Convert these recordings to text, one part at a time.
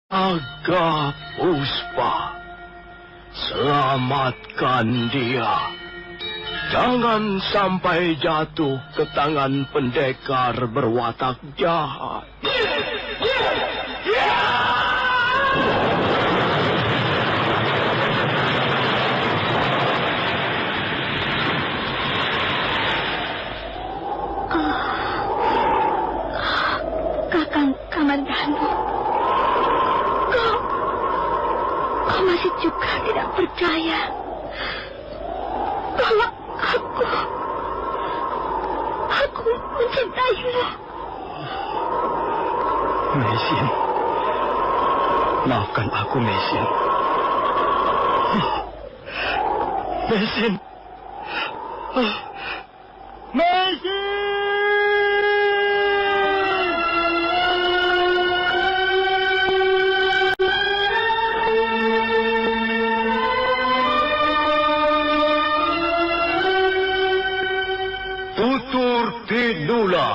Naga Puspa, selamatkan dia. Jangan sampai jatuh ke tangan pendekar berwatak jahat. Kakang Kamandanu, kau masih juga tidak percaya bahwa aku mencintaimu. Mesin, maafkan aku, Mesin. Mesin. Mesin! Tutur Tinula.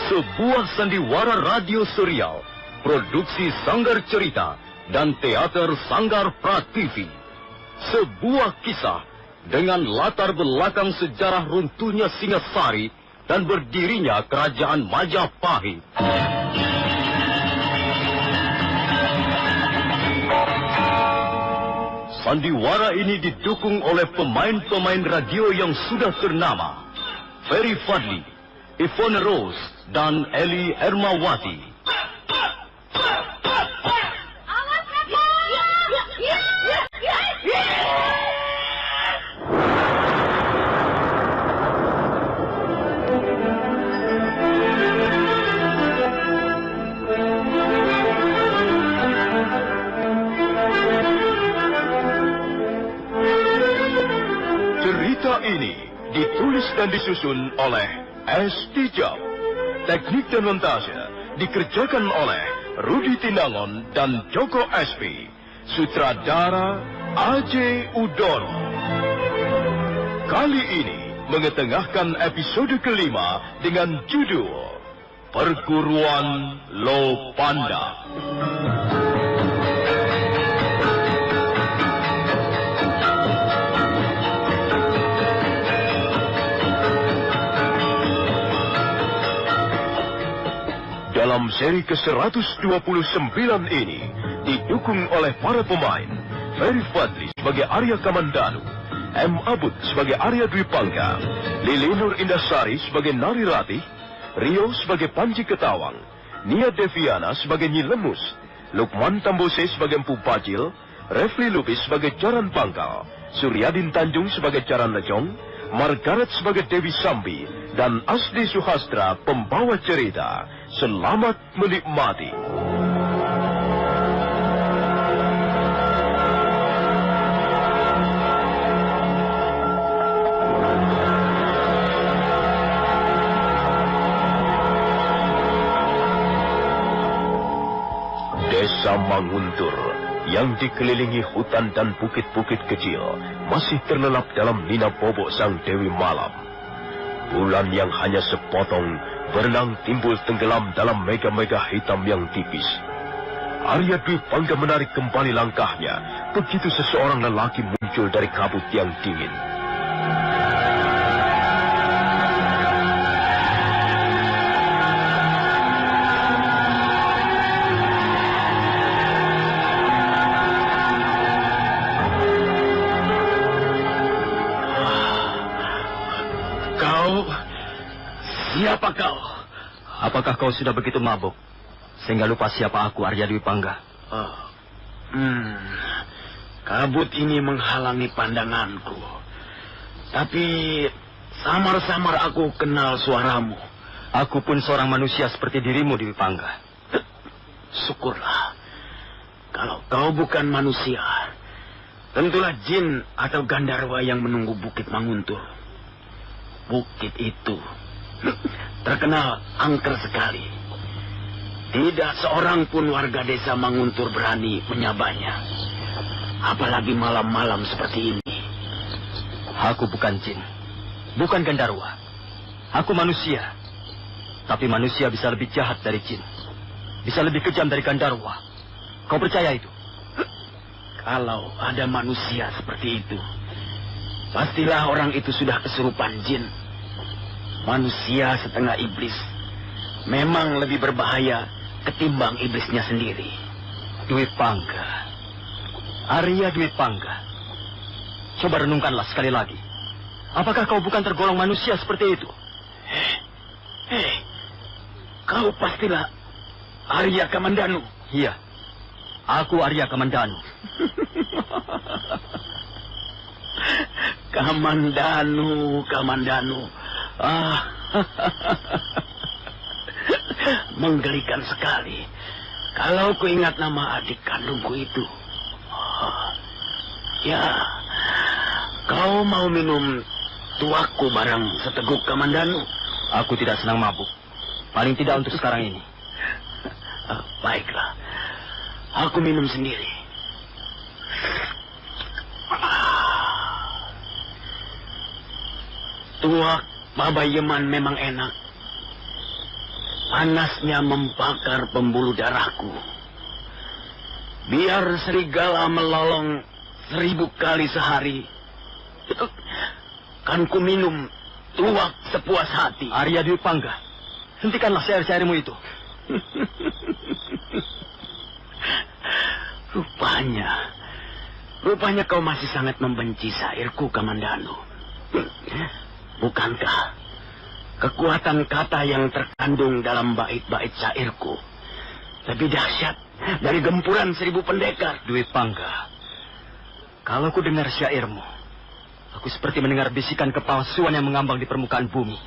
Sebuah sandiwara radio serial, produksi Sanggar Cerita dan Teater Sanggar Prativi. Sebuah kisah dengan latar belakang sejarah runtuhnya Singasari dan berdirinya Kerajaan Majapahit. Sandiwara ini didukung oleh pemain-pemain radio yang sudah ternama. Ferry Fadli, Yvonne Rose, dan Eli Ermawati. Cerita ini ditulis dan disusun oleh S. Tijab. Teknik dan montase dikerjakan oleh Rudi Tinangon dan Joko SP. Sutradara A.J. Udono. Kali ini mengetengahkan episode kelima dengan judul Perguruan Lopanda. Dalam seri ke-129 ini, didukung oleh para pemain, Ferry Fadli sebagai Arya Kamandanu, M. Abud sebagai Arya Dwi Pangga, Lili Nur Indasari sebagai Nari Ratih, Rio sebagai Panji Ketawang, Nia Deviana sebagai Nyi Lemus, Lukman Tambose sebagai Empu Bajil, Refli Lubis sebagai Jaran Pangkal, Suryadin Tanjung sebagai Jaran Lejong, Margaret sebagai Dewi Sambi, dan Asdi Suhastra pembawa cerita. Selamat menikmati. Desa Manguntur yang dikelilingi hutan dan bukit-bukit kecil masih terlelap dalam nina bobok sang Dewi Malam. Bulan yang hanya sepotong berenang timbul tenggelam dalam mega-mega hitam yang tipis. Arya Dwi Pangga menarik kembali langkahnya begitu seseorang lelaki muncul dari kabut yang dingin. Siapa kau? Apakah kau sudah begitu mabuk sehingga lupa siapa aku, Arya Dwi Pangga? Kabut ini menghalangi pandanganku. Tapi samar-samar aku kenal suaramu. Aku pun seorang manusia seperti dirimu, Dwi Pangga. Syukurlah. Kalau kau bukan manusia, tentulah jin atau gandarwa yang menunggu Bukit Manguntur. Bukit itu terkenal angker sekali. Tidak seorang pun warga desa Manguntur berani menyabanya. Apalagi malam-malam seperti ini. Aku bukan jin, bukan Gandarwa. Aku manusia. Tapi manusia bisa lebih jahat dari jin. Bisa lebih kejam dari Gandarwa. Kau percaya itu? Kalau ada manusia seperti itu, pastilah orang itu sudah kesurupan jin. Manusia setengah iblis memang lebih berbahaya ketimbang iblisnya sendiri. Dwi Pangga. Arya Dwi Pangga. Coba renungkanlah sekali lagi. Apakah kau bukan tergolong manusia seperti itu? Kau pastilah Arya Kamandanu. Iya. Aku Arya Kamandanu. Kamandanu. Menggelikan sekali. Kalau ku ingat nama adik kandungku itu. Ya, kau mau minum tuakku barang seteguk Kamandanu? Aku tidak senang mabuk. Paling tidak untuk sekarang ini. Baiklah. Aku minum sendiri. Tuak Pabayeman memang enak. Panasnya membakar pembuluh darahku. Biar serigala melolong 1000 kali sehari, kan ku minum tuak sepuas hati. Arya Dwi Pangga, hentikanlah syair-syairmu itu. Rupanya kau masih sangat membenci syairku, Kamandanu. Bukankah kekuatan kata yang terkandung dalam bait-bait syairku lebih dahsyat dari gempuran 1000 pendekar? Dwi Pangga, kalau ku dengar syairmu, aku seperti mendengar bisikan kepalsuan yang mengambang di permukaan bumi.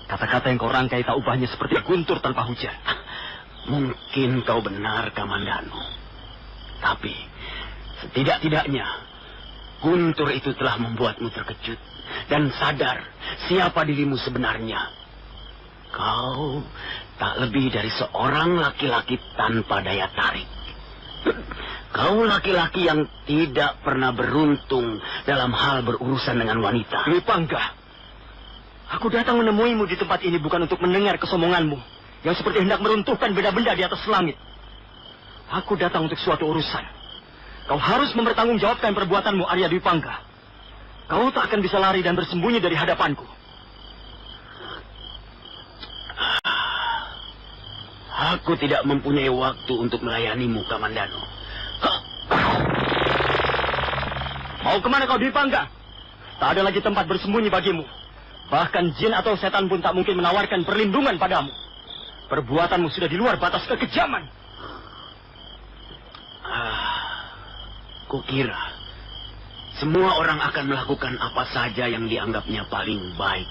Kata-kata yang kau rangkai tak ubahnya seperti guntur tanpa hujan. Mungkin kau benar, Kamandanu. Tapi setidak-tidaknya guntur itu telah membuatmu terkejut dan sadar siapa dirimu sebenarnya. Kau tak lebih dari seorang laki-laki tanpa daya tarik. Kau laki-laki yang tidak pernah beruntung dalam hal berurusan dengan wanita. Dwi Pangga, aku datang menemuimu di tempat ini bukan untuk mendengar kesombonganmu yang seperti hendak meruntuhkan benda-benda di atas langit. Aku datang untuk suatu urusan. Kau harus mempertanggungjawabkan perbuatanmu, Arya Dwi Pangga. Kau tak akan bisa lari dan bersembunyi dari hadapanku. Aku tidak mempunyai waktu untuk melayanimu, Kamandanu. Mau kemana kau, Dwi Pangga? Tak ada lagi tempat bersembunyi bagimu. Bahkan jin atau setan pun tak mungkin menawarkan perlindungan padamu. Perbuatanmu sudah di luar batas kekejaman. Kukira semua orang akan melakukan apa saja yang dianggapnya paling baik.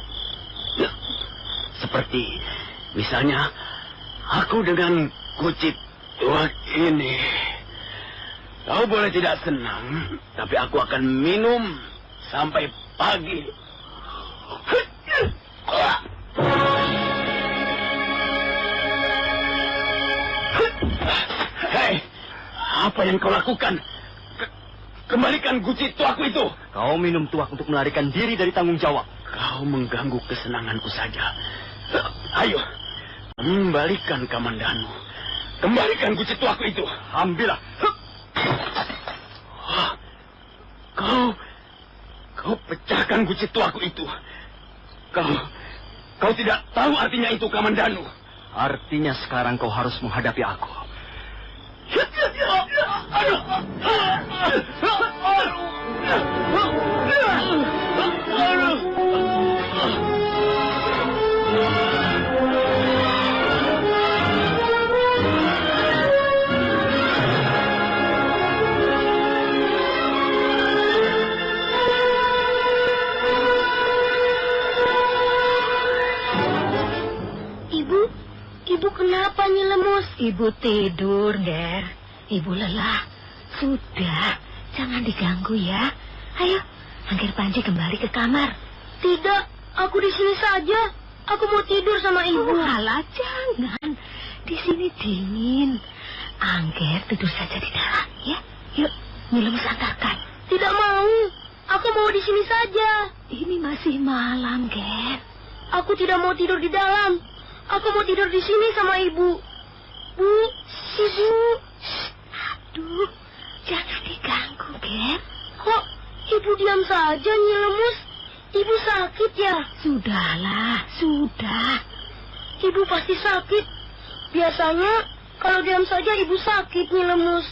Seperti misalnya aku dengan kucit tuak ini. Kau boleh tidak senang, tapi aku akan minum sampai pagi. Hei, apa yang kau lakukan? Kembalikan guci tuakku itu. Kau minum tuak untuk melarikan diri dari tanggung jawab. Kau mengganggu kesenanganku saja. Ayo, kembalikan, Kamandanu. Kembalikan guci tuakku itu. Ambillah. Kau pecahkan guci tuakku itu. Kau tidak tahu artinya itu, Kamandanu. Artinya sekarang kau harus menghadapi aku. Ibu kenapa nyelemus? Ibu tidur, Der. Ibu lelah. Sudah, jangan diganggu ya. Ayo, Angger Panji kembali ke kamar. Tidak, aku di sini saja. Aku mau tidur sama ibu. Alah, jangan. Di sini dingin. Angger tidur saja di dalam, ya. Yuk. Nyi Lemus antarkan. Tidak mau. Aku mau di sini saja. Ini masih malam, Ger. Aku tidak mau tidur di dalam. Aku mau tidur di sini sama ibu. Bu, ibu. Aduh, jangan diganggu, Ger. Kok ibu diam saja, Nyi Lemus? Ibu sakit ya? Sudahlah, sudah. Ibu pasti sakit. Biasanya kalau diam saja ibu sakit, Nyi Lemus.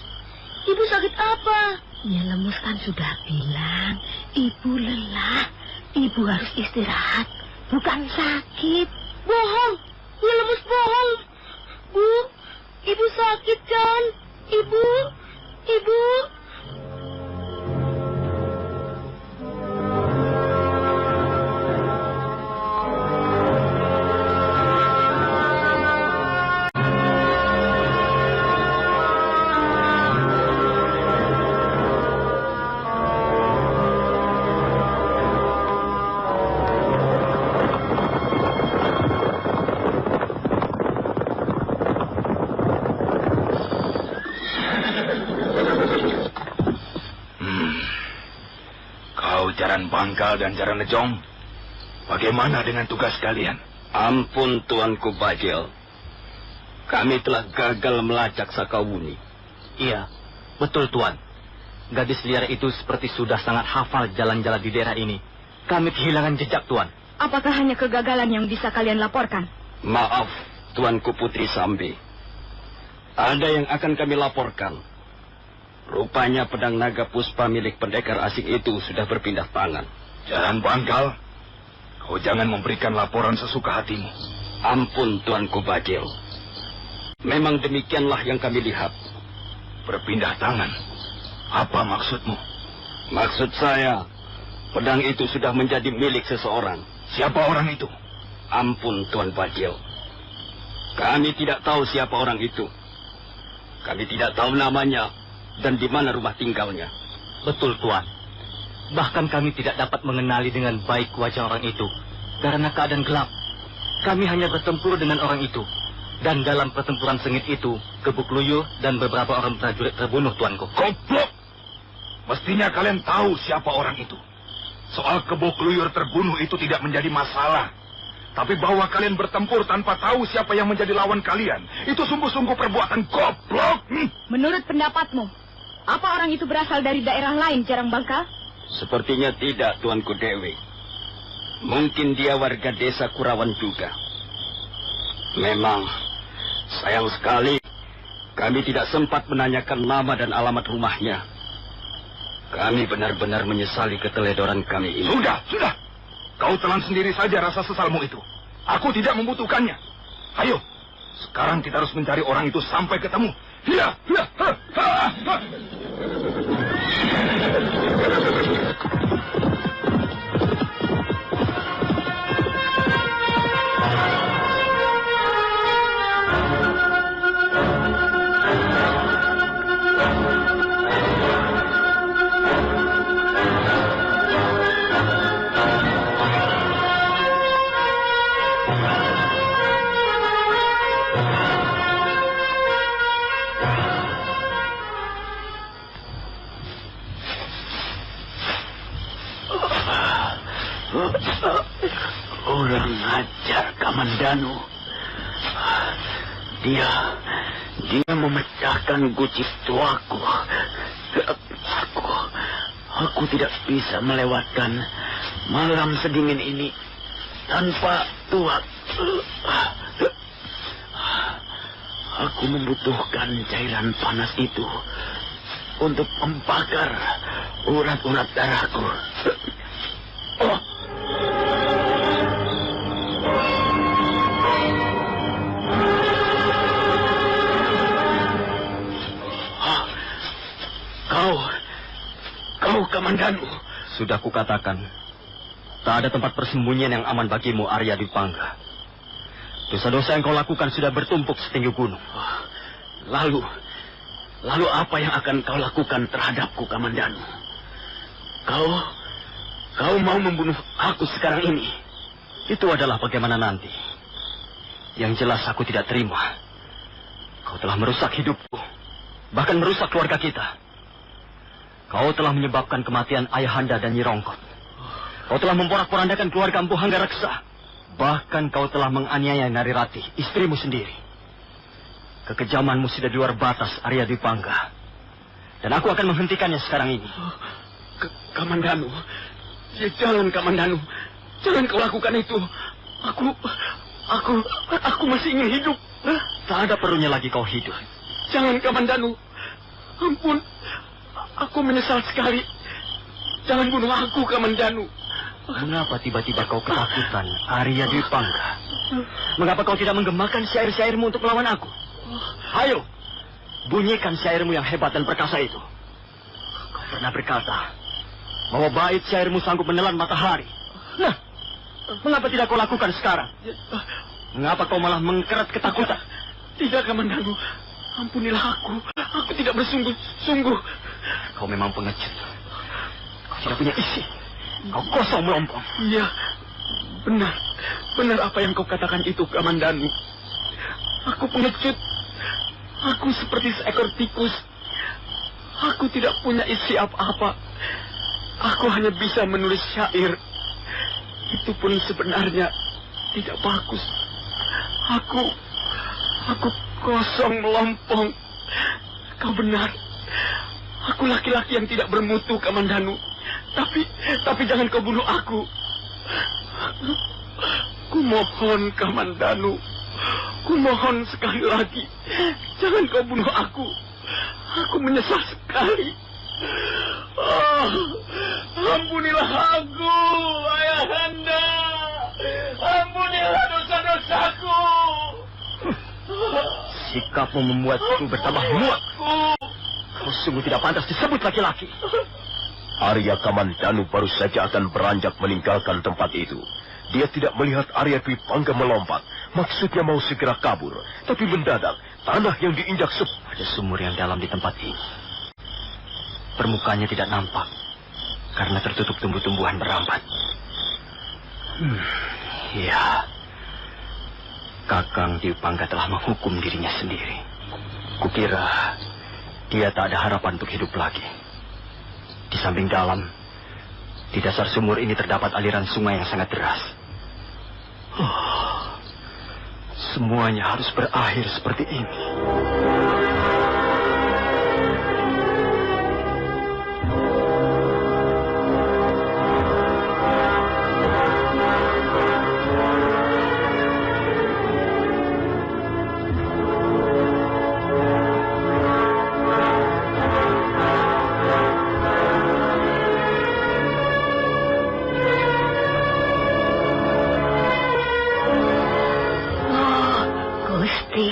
Ibu sakit apa? Nyi Lemus kan sudah bilang, ibu lelah. Ibu harus istirahat, bukan sakit. Bohong. Nyi Lemus bohong. Bu, ibu sakit kan? Ibu. Jaran Bangkal dan Jaran Nejong, bagaimana dengan tugas kalian? Ampun, Tuanku Bajel. Kami telah gagal melacak Sakawuni. Iya, betul Tuan. Gadis liar itu seperti sudah sangat hafal jalan-jalan di daerah ini. Kami kehilangan jejak, Tuan. Apakah hanya kegagalan yang bisa kalian laporkan? Maaf, Tuanku Putri Sambi. Ada yang akan kami laporkan. Rupanya pedang naga puspa milik pendekar asing itu sudah berpindah tangan. Jaran Bangkal, kau jangan memberikan laporan sesuka hatimu. Ampun, Tuanku Bajel. Memang demikianlah yang kami lihat. Berpindah tangan? Apa maksudmu? Maksud saya, pedang itu sudah menjadi milik seseorang. Siapa orang itu? Ampun, Tuan Bajel. Kami tidak tahu siapa orang itu. Kami tidak tahu namanya dan di mana rumah tinggalnya. Betul, Tuan. Bahkan kami tidak dapat mengenali dengan baik wajah orang itu. Karena keadaan gelap. Kami hanya bertempur dengan orang itu. Dan dalam pertempuran sengit itu, Gebuk Luyur dan beberapa orang prajurit terbunuh, Tuanku. Goblok! Mestinya kalian tahu siapa orang itu. Soal Gebuk Luyur terbunuh itu tidak menjadi masalah. Tapi bahwa kalian bertempur tanpa tahu siapa yang menjadi lawan kalian, itu sungguh-sungguh perbuatan goblok. Menurut pendapatmu, apa orang itu berasal dari daerah lain, Jarang Bangkal? Sepertinya tidak, Tuanku Dewi. Mungkin dia warga desa Kurawan juga. Memang, sayang sekali, kami tidak sempat menanyakan nama dan alamat rumahnya. Kami benar-benar menyesali keteledoran kami ini. Sudah. Kau telan sendiri saja rasa sesalmu itu. Aku tidak membutuhkannya. Ayo, sekarang kita harus mencari orang itu sampai ketemu. Hiya. Orang ajar Kamandanu. Dia memecahkan guci tuaku. Aku tidak bisa melewatkan malam sedingin ini tanpa tuak. Aku membutuhkan cairan panas itu untuk membakar urat-urat darahku. Kau Kamandanu. Sudah kukatakan, tak ada tempat persembunyian yang aman bagimu, Arya Dwi Pangga. Dosa-dosa yang kau lakukan sudah bertumpuk setinggi gunung. Lalu apa yang akan kau lakukan terhadapku, Kamandanu? Kau mau membunuh aku sekarang ini? Itu adalah bagaimana nanti. Yang jelas aku tidak terima. Kau telah merusak hidupku. Bahkan merusak keluarga kita. Kau telah menyebabkan kematian Ayahanda dan Nyi Rongkot. Kau telah memporak-porandakan keluarga Empu Hanggareksa. Bahkan kau telah menganiaya Narirati, istrimu sendiri. Kekejamanmu sudah di luar batas, Arya Dwi Pangga. Dan aku akan menghentikannya sekarang ini. Kamandanu, jangan Kamandanu. Jangan kau lakukan itu. Aku masih ingin hidup. Tak ada perlunya lagi kau hidup. Jangan Kamandanu. Ampun, aku menyesal sekali. Jangan bunuh aku, Kamandanu. Mengapa tiba-tiba kau ketakutan, Arya Dwi Pangga? Mengapa kau tidak menggemakan syair-syairmu untuk melawan aku? Ayo, bunyikan syairmu yang hebat dan perkasa itu. Kau pernah berkata bahwa bait syairmu sanggup menelan matahari. Nah, mengapa tidak kau lakukan sekarang? Mengapa kau malah mengkeret ketakutan? Tidak, Kamandanu. Ampunilah aku. Aku tidak bersungguh-sungguh. Kau memang pengecut. Kau tidak punya isi. Kau kosong melompong. Iya, benar apa yang kau katakan itu, Kamandanu. Aku pengecut. Aku seperti seekor tikus. Aku tidak punya isi apa-apa. Aku hanya bisa menulis syair. Itu pun sebenarnya tidak bagus. Aku kosong melompong. Kau benar. Aku laki-laki yang tidak bermutu, Kamandanu. Tapi jangan kau bunuh aku. Kumohon, Kamandanu. Kumohon sekali lagi. Jangan kau bunuh aku. Aku menyesal sekali. Oh, ampunilah aku, Ayahanda. Ampunilah dosa-dosaku. Sikapmu membuatku bertambah muak. Kau sungguh tidak pantas disebut laki-laki. Arya Kamandanu baru saja akan beranjak meninggalkan tempat itu. Dia tidak melihat Arya Dwi Pangga melompat. Maksudnya mau segera kabur. Tapi mendadak, tanah yang diinjak ada sumur yang dalam di tempat ini. Permukaannya tidak nampak karena tertutup tumbuh-tumbuhan berambat. Ya, Kakang Dwi Pangga telah menghukum dirinya sendiri. Kukira dia tak ada harapan untuk hidup lagi. Di samping dalam, di dasar sumur ini terdapat aliran sungai yang sangat deras. Semuanya harus berakhir seperti ini.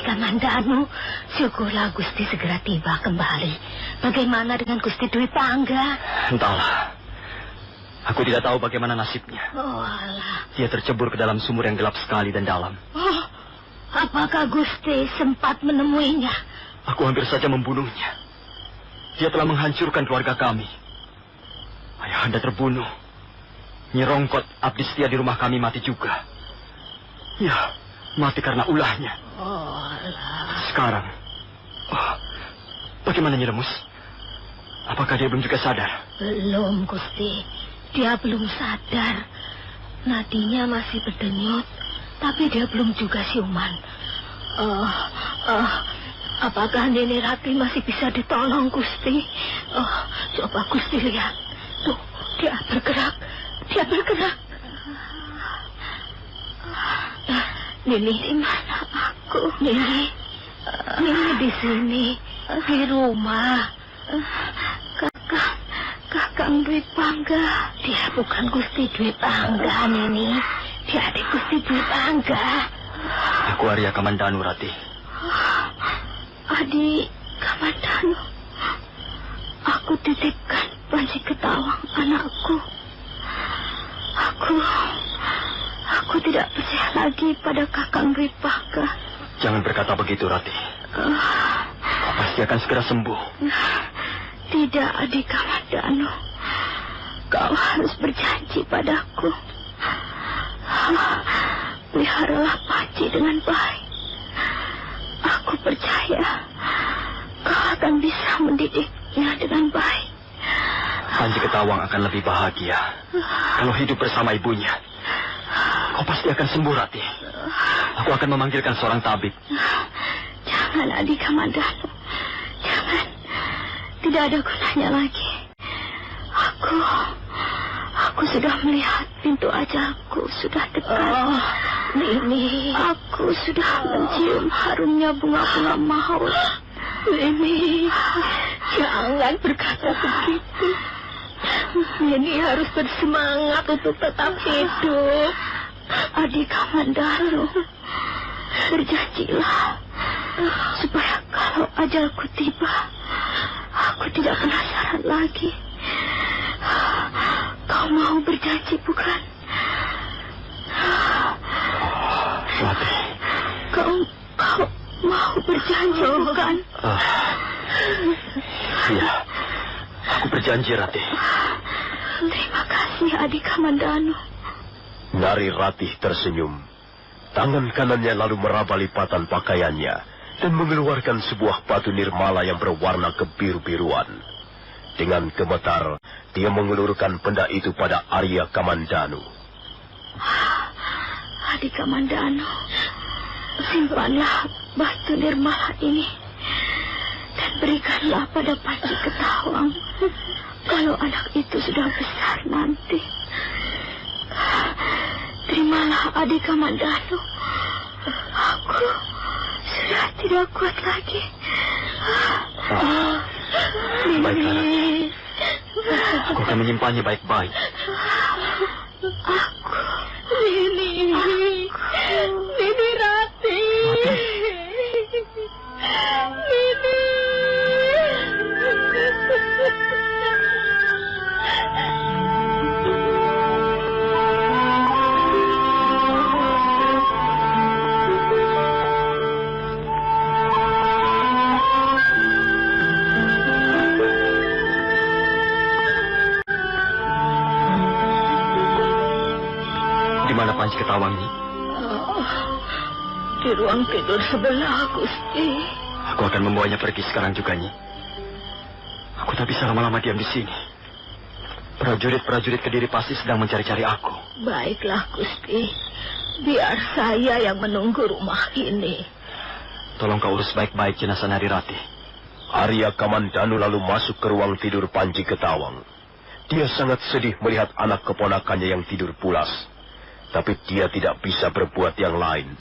Kamandanu, syukurlah Gusti segera tiba kembali. Bagaimana dengan Gusti Dwi Pangga? Entahlah. Aku tidak tahu bagaimana nasibnya. Oh, alah. Dia tercebur ke dalam sumur yang gelap sekali dan dalam. Oh, apakah Gusti sempat menemuinya? Aku hampir saja membunuhnya. Dia telah menghancurkan keluarga kami. Ayahanda terbunuh. Nyi Rongkot, abdi setia di rumah kami, mati juga. Ya, mati karena ulahnya. Oh, alah. Sekarang, bagaimana Nyi Lemus? Apakah dia belum juga sadar? Belum, Gusti. Dia belum sadar. Nadinya masih berdenyut, tapi dia belum juga siuman. Apakah Nenek Rati masih bisa ditolong, Gusti? Coba Gusti lihat. Tuh, dia bergerak. Dia bergerak. Nini, di mana aku? Nini di sini, di rumah. Kakang Dwi Pangga. Dia bukan Gusti Dwi Pangga, Nini. Dia adik Gusti Dwi Pangga. Aku Arya Kamandanu, Rati. Adik Kamandanu. Aku titipkan Panji Ketawang, anakku. Aku tidak percaya lagi pada Kakang Dwi Pangga. Jangan berkata begitu, Rati. Kau pasti akan segera sembuh. Tidak, adik Kamandanu. Kau harus berjanji padaku. Peliharalah Panji dengan baik. Aku percaya kau akan bisa mendidiknya dengan baik. Panji Ketawang akan lebih bahagia kalau hidup bersama ibunya. Kau pasti akan sembuh, Rati. Aku akan memanggilkan seorang tabib. Jangan, Adi Kamandanu. Jangan. Tidak ada gunanya lagi. Aku sudah melihat pintu ajalku sudah dekat. Nini. Aku sudah mencium harumnya bunga-bunga maut. Nini, jangan berkata begitu. Nini harus bersemangat untuk tetap hidup. Adi Kamandanu, berjanjilah supaya kalau ajalku tiba, aku tidak penasaran lagi. Kau mau berjanji, bukan? Rati. Kau mau berjanji, bukan? Iya, aku berjanji, Rati. Terima kasih, Adi Kamandanu. Nari Ratih tersenyum. Tangan kanannya lalu meraba lipatan pakaiannya dan mengeluarkan sebuah batu nirmala yang berwarna kebiru-biruan. Dengan gemetar, dia mengelurkan benda itu pada Arya Kamandanu. Adi Kamandanu, simpanlah batu nirmala ini dan berikanlah pada Panji Ketawang kalau anak itu sudah besar nanti. Terimalah, Adi Kamandanu. Aku sudah tidak kuat lagi. Baiklah, Rati. Aku akan menyimpannya baik-baik. Nini Rati. Nini. Di mana Panji Ketawang ini? Di ruang tidur sebelah, Gusti. Aku akan membawanya pergi sekarang juga, Nyi. Aku tak bisa lama-lama diam di sini. Prajurit-prajurit Kediri pasti sedang mencari-cari aku. Baiklah, Gusti. Biar saya yang menunggu rumah ini. Tolong kau urus baik-baik jenazah Nari Rati. Arya Kamandanu lalu masuk ke ruang tidur Panji Ketawang. Dia sangat sedih melihat anak keponakannya yang tidur pulas. Tapi dia tidak bisa berbuat yang lain.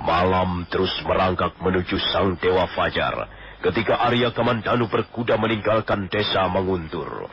Malam terus merangkak menuju sang Dewa Fajar ketika Arya Kamandanu berkuda meninggalkan desa Menguntur.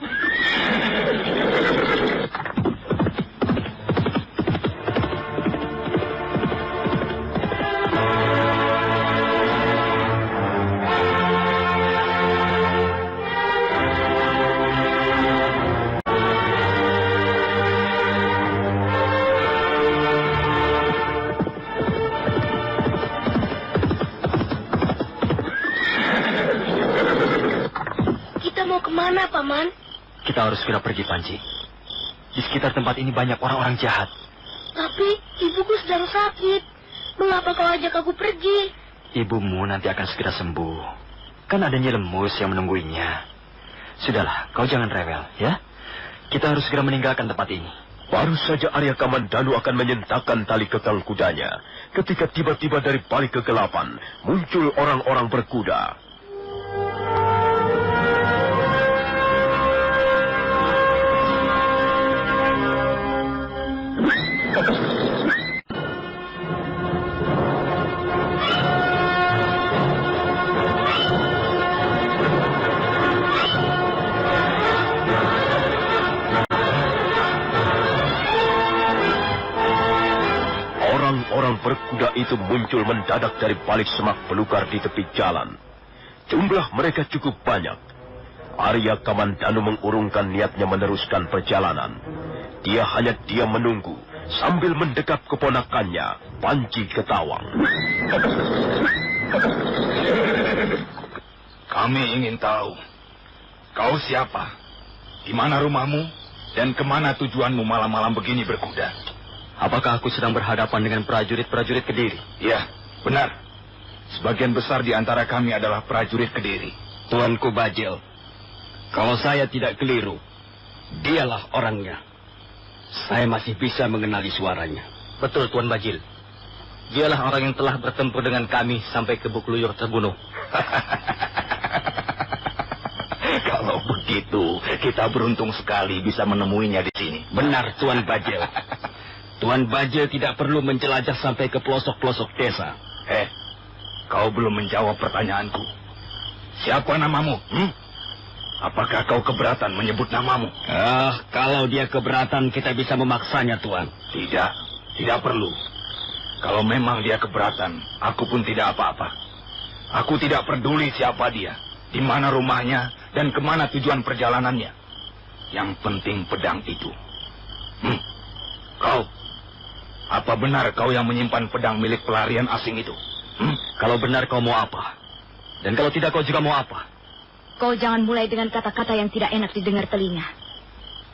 Kemana, Paman? Kita harus segera pergi, Panji. Di sekitar tempat ini banyak orang-orang jahat. Tapi ibuku sedang sakit. Mengapa kau ajak aku pergi? Ibumu nanti akan segera sembuh. Kan ada Nyi Lemus yang menungguinya. Sudahlah, kau jangan rewel, ya? Kita harus segera meninggalkan tempat ini. Baru saja Arya Kamandanu akan menyentakkan tali kekang kudanya, ketika tiba-tiba dari balik kegelapan muncul orang-orang berkuda. Orang-orang berkuda itu muncul mendadak dari balik semak belukar di tepi jalan. Jumlah mereka cukup banyak. Arya Kamandanu mengurungkan niatnya meneruskan perjalanan. Dia hanya diam menunggu sambil mendekap keponakannya, Panji Ketawang. Kami ingin tahu, kau siapa? Di mana rumahmu? Dan kemana tujuanmu malam-malam begini berkuda? Apakah aku sedang berhadapan dengan prajurit-prajurit Kediri? Ya, benar. Sebagian besar di antara kami adalah prajurit Kediri. Tuanku Bajil, kalau saya tidak keliru, Dialah orangnya. Saya masih bisa mengenali suaranya. Betul, Tuan Bajil. Dialah orang yang telah bertempur dengan kami sampai Kebo Keluyur terbunuh. Kalau begitu, kita beruntung sekali bisa menemuinya di sini. Benar, Tuan Bajil. Tuan Bajil tidak perlu menjelajah sampai ke pelosok-pelosok desa. Kau belum menjawab pertanyaanku. Siapa namamu? Apakah kau keberatan menyebut namamu? Kalau dia keberatan, kita bisa memaksanya, Tuan. Tidak perlu. Kalau memang dia keberatan, aku pun tidak apa-apa. Aku tidak peduli siapa dia, di mana rumahnya, dan kemana tujuan perjalanannya. Yang penting pedang itu. Kau, apa benar kau yang menyimpan pedang milik pelarian asing itu? Kalau benar kau mau apa? Dan kalau tidak kau juga mau apa? Kau jangan mulai dengan kata-kata yang tidak enak didengar telinga.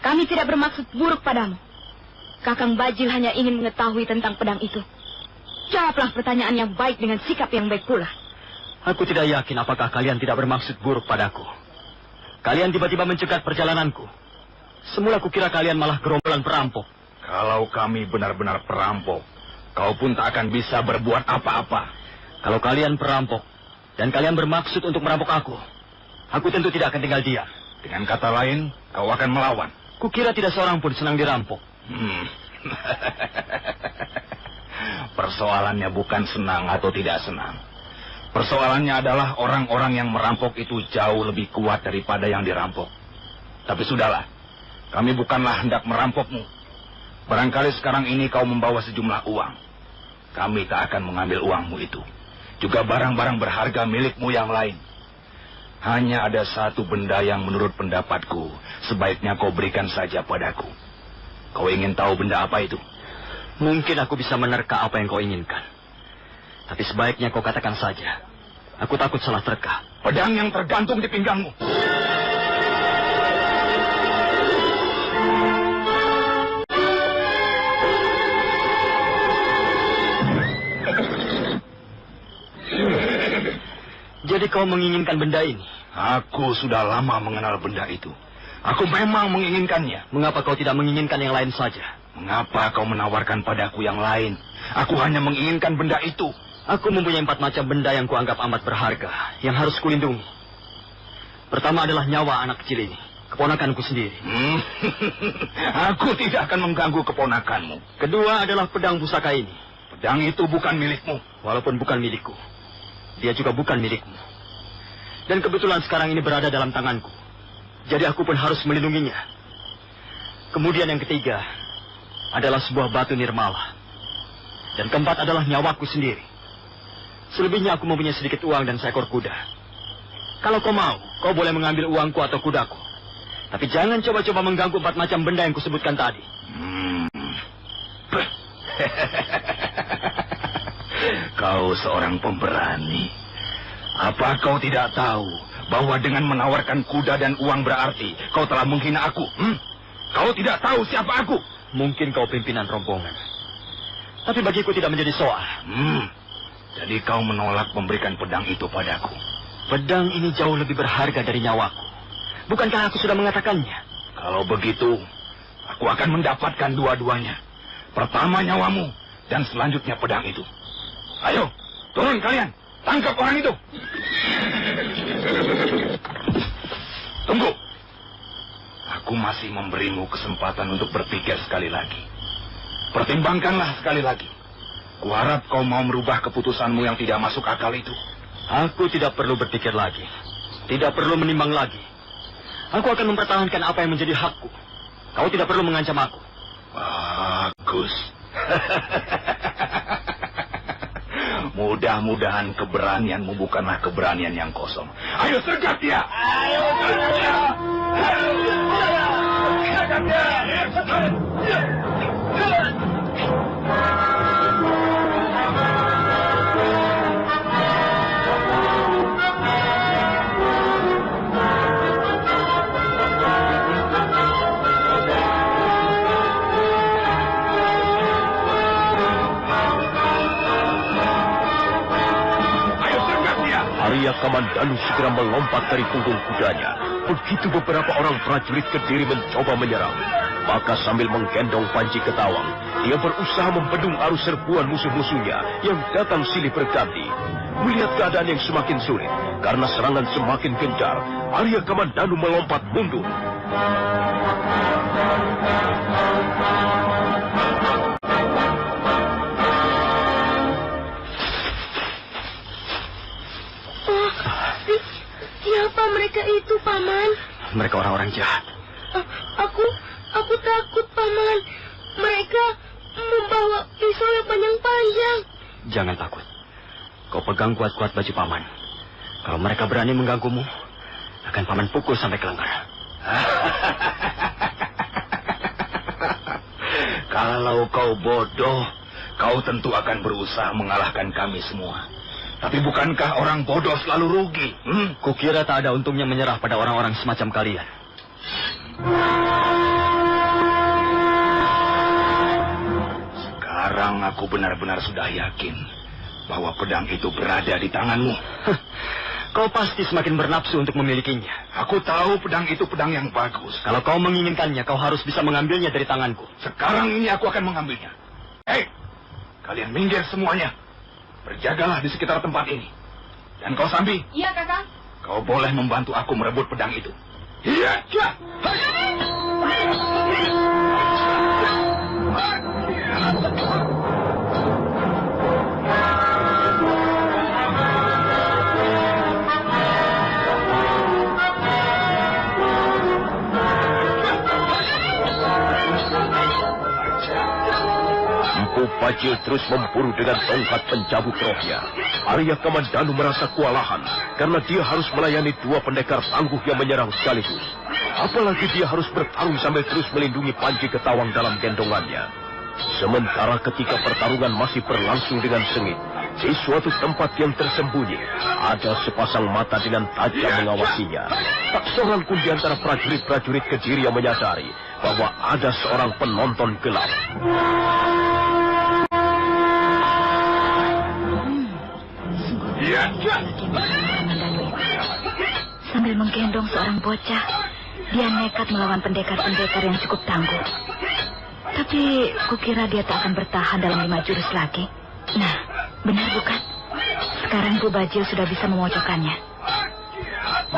Kami tidak bermaksud buruk padamu. Kakang Bajil hanya ingin mengetahui tentang pedang itu. Jawablah pertanyaan yang baik dengan sikap yang baik pula. Aku tidak yakin apakah kalian tidak bermaksud buruk padaku. Kalian tiba-tiba mencegat perjalananku. Semula kukira kalian malah gerombolan perampok. Kalau kami benar-benar perampok, kau pun tak akan bisa berbuat apa-apa. Kalau kalian perampok, dan kalian bermaksud untuk merampok aku tentu tidak akan tinggal diam. Dengan kata lain, kau akan melawan. Kukira tidak seorang pun senang dirampok. Persoalannya bukan senang atau tidak senang. Persoalannya adalah orang-orang yang merampok itu jauh lebih kuat daripada yang dirampok. Tapi sudahlah, kami bukanlah hendak merampokmu. Barangkali sekarang ini kau membawa sejumlah uang. Kami tak akan mengambil uangmu itu. Juga barang-barang berharga milikmu yang lain. Hanya ada satu benda yang menurut pendapatku sebaiknya kau berikan saja padaku. Kau ingin tahu benda apa itu? Mungkin aku bisa menerka apa yang kau inginkan. Tapi sebaiknya kau katakan saja. Aku takut salah terka. Pedang yang tergantung di pinggangmu. Jadi kau menginginkan benda ini? Aku sudah lama mengenal benda itu. Aku memang menginginkannya. Mengapa kau tidak menginginkan yang lain saja? Mengapa kau menawarkan padaku yang lain? Aku hanya menginginkan benda itu. Aku mempunyai 4 macam benda yang kuanggap amat berharga, yang harus kulindungi. Pertama adalah nyawa anak kecil ini, keponakanku sendiri. Aku tidak akan mengganggu keponakanmu. Kedua adalah pedang pusaka ini. Pedang itu bukan milikmu. Walaupun bukan milikku, dia juga bukan milikmu. Dan kebetulan sekarang ini berada dalam tanganku. Jadi aku pun harus melindunginya. Kemudian yang ketiga adalah sebuah batu nirmala. Dan keempat adalah nyawaku sendiri. Selebihnya aku mempunyai sedikit uang dan seekor kuda. Kalau kau mau, kau boleh mengambil uangku atau kudaku. Tapi jangan coba-coba mengganggu 4 macam benda yang kusebutkan tadi. Kau seorang pemberani. Apa kau tidak tahu bahwa dengan menawarkan kuda dan uang berarti kau telah menghina aku? Kau tidak tahu siapa aku? Mungkin kau pimpinan rombongan. Tapi bagiku tidak menjadi soal. Jadi kau menolak memberikan pedang itu padaku. Pedang ini jauh lebih berharga dari nyawaku. Bukankah aku sudah mengatakannya? Kalau begitu, aku akan mendapatkan dua-duanya. Pertama nyawamu, dan selanjutnya pedang itu. Ayo, turun kalian. Tangkap orang itu. Tunggu. Aku masih memberimu kesempatan untuk berpikir sekali lagi. Pertimbangkanlah sekali lagi. Kuharap kau mau merubah keputusanmu yang tidak masuk akal itu. Aku tidak perlu berpikir lagi. Tidak perlu menimbang lagi. Aku akan mempertahankan apa yang menjadi hakku. Kau tidak perlu mengancam aku. Bagus. Mudah-mudahan keberanianmu bukanlah keberanian yang kosong. Ayo sergap dia. Ayo sergap dia. Arya Kamandanu segera melompat dari punggung kudanya Begitu beberapa orang prajurit Kediri mencoba menyerang, maka sambil menggendong panji ketawang, dia berusaha membendung arus serbuan musuh-musuhnya yang datang silih berganti. Melihat keadaan yang semakin sulit, karena serangan semakin gencar, Arya Kamandanu melompat mundur. Siapa mereka itu, Paman? Mereka orang-orang jahat. Aku takut, Paman. Mereka membawa pisau yang panjang-panjang. Jangan takut. Kau pegang kuat-kuat baju Paman. Kalau mereka berani mengganggumu, akan Paman pukul sampai kelengker. Kalau kau bodoh, kau tentu akan berusaha mengalahkan kami semua. Tapi bukankah orang bodoh selalu rugi? Kukira tak ada untungnya menyerah pada orang-orang semacam kalian. Sekarang aku benar-benar sudah yakin bahwa pedang itu berada di tanganmu. Kau pasti semakin bernafsu untuk memilikinya. Aku tahu pedang itu pedang yang bagus. Kalau kau menginginkannya, kau harus bisa mengambilnya dari tanganku. Sekarang ini aku akan mengambilnya. Hei, kalian minggir semuanya. Berjagalah di sekitar tempat ini. Dan kau, Sambi. Iya, Kakang. Kau boleh membantu aku merebut pedang itu. Iya. Empu Bajil terus memburu dengan tongkat pencabut rohnya. Arya Kamandanu merasa kewalahan karena dia harus melayani dua pendekar tangguh yang menyerang sekaligus. Apalagi dia harus bertarung sambil terus melindungi panji ketawang dalam gendongannya. Sementara ketika pertarungan masih berlangsung dengan sengit, di suatu tempat yang tersembunyi, ada sepasang mata dengan tajam mengawasinya. Tak seorang pun di antara prajurit-prajurit Kediri yang menyadari bahwa ada seorang penonton gelap. Sambil menggendong seorang bocah, dia nekat melawan pendekar-pendekar yang cukup tangguh. Tapi kukira dia tak akan bertahan dalam 5 jurus lagi. Nah, benar bukan? Sekarang Bu Bajil sudah bisa memojokkannya.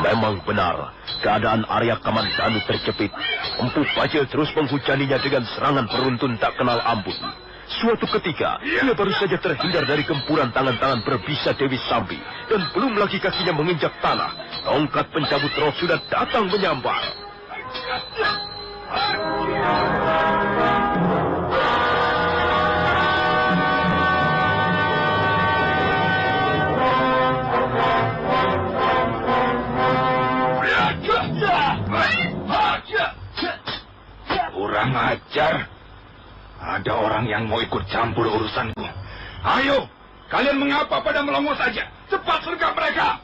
Memang benar, keadaan Arya Kamandanu terjepit. Empu Bajil terus menghujaninya dengan serangan beruntun tak kenal ampun. Suatu ketika, dia baru saja terhindar dari gempuran tangan-tangan berbisa Dewi Sambi. Dan belum lagi kakinya menginjak tanah, tongkat pencabut roh sudah datang menyambar. Kurang ajar. Ada orang yang mau ikut campur urusanku. Ayo, kalian mengapa pada melongo saja? Cepat sergap mereka.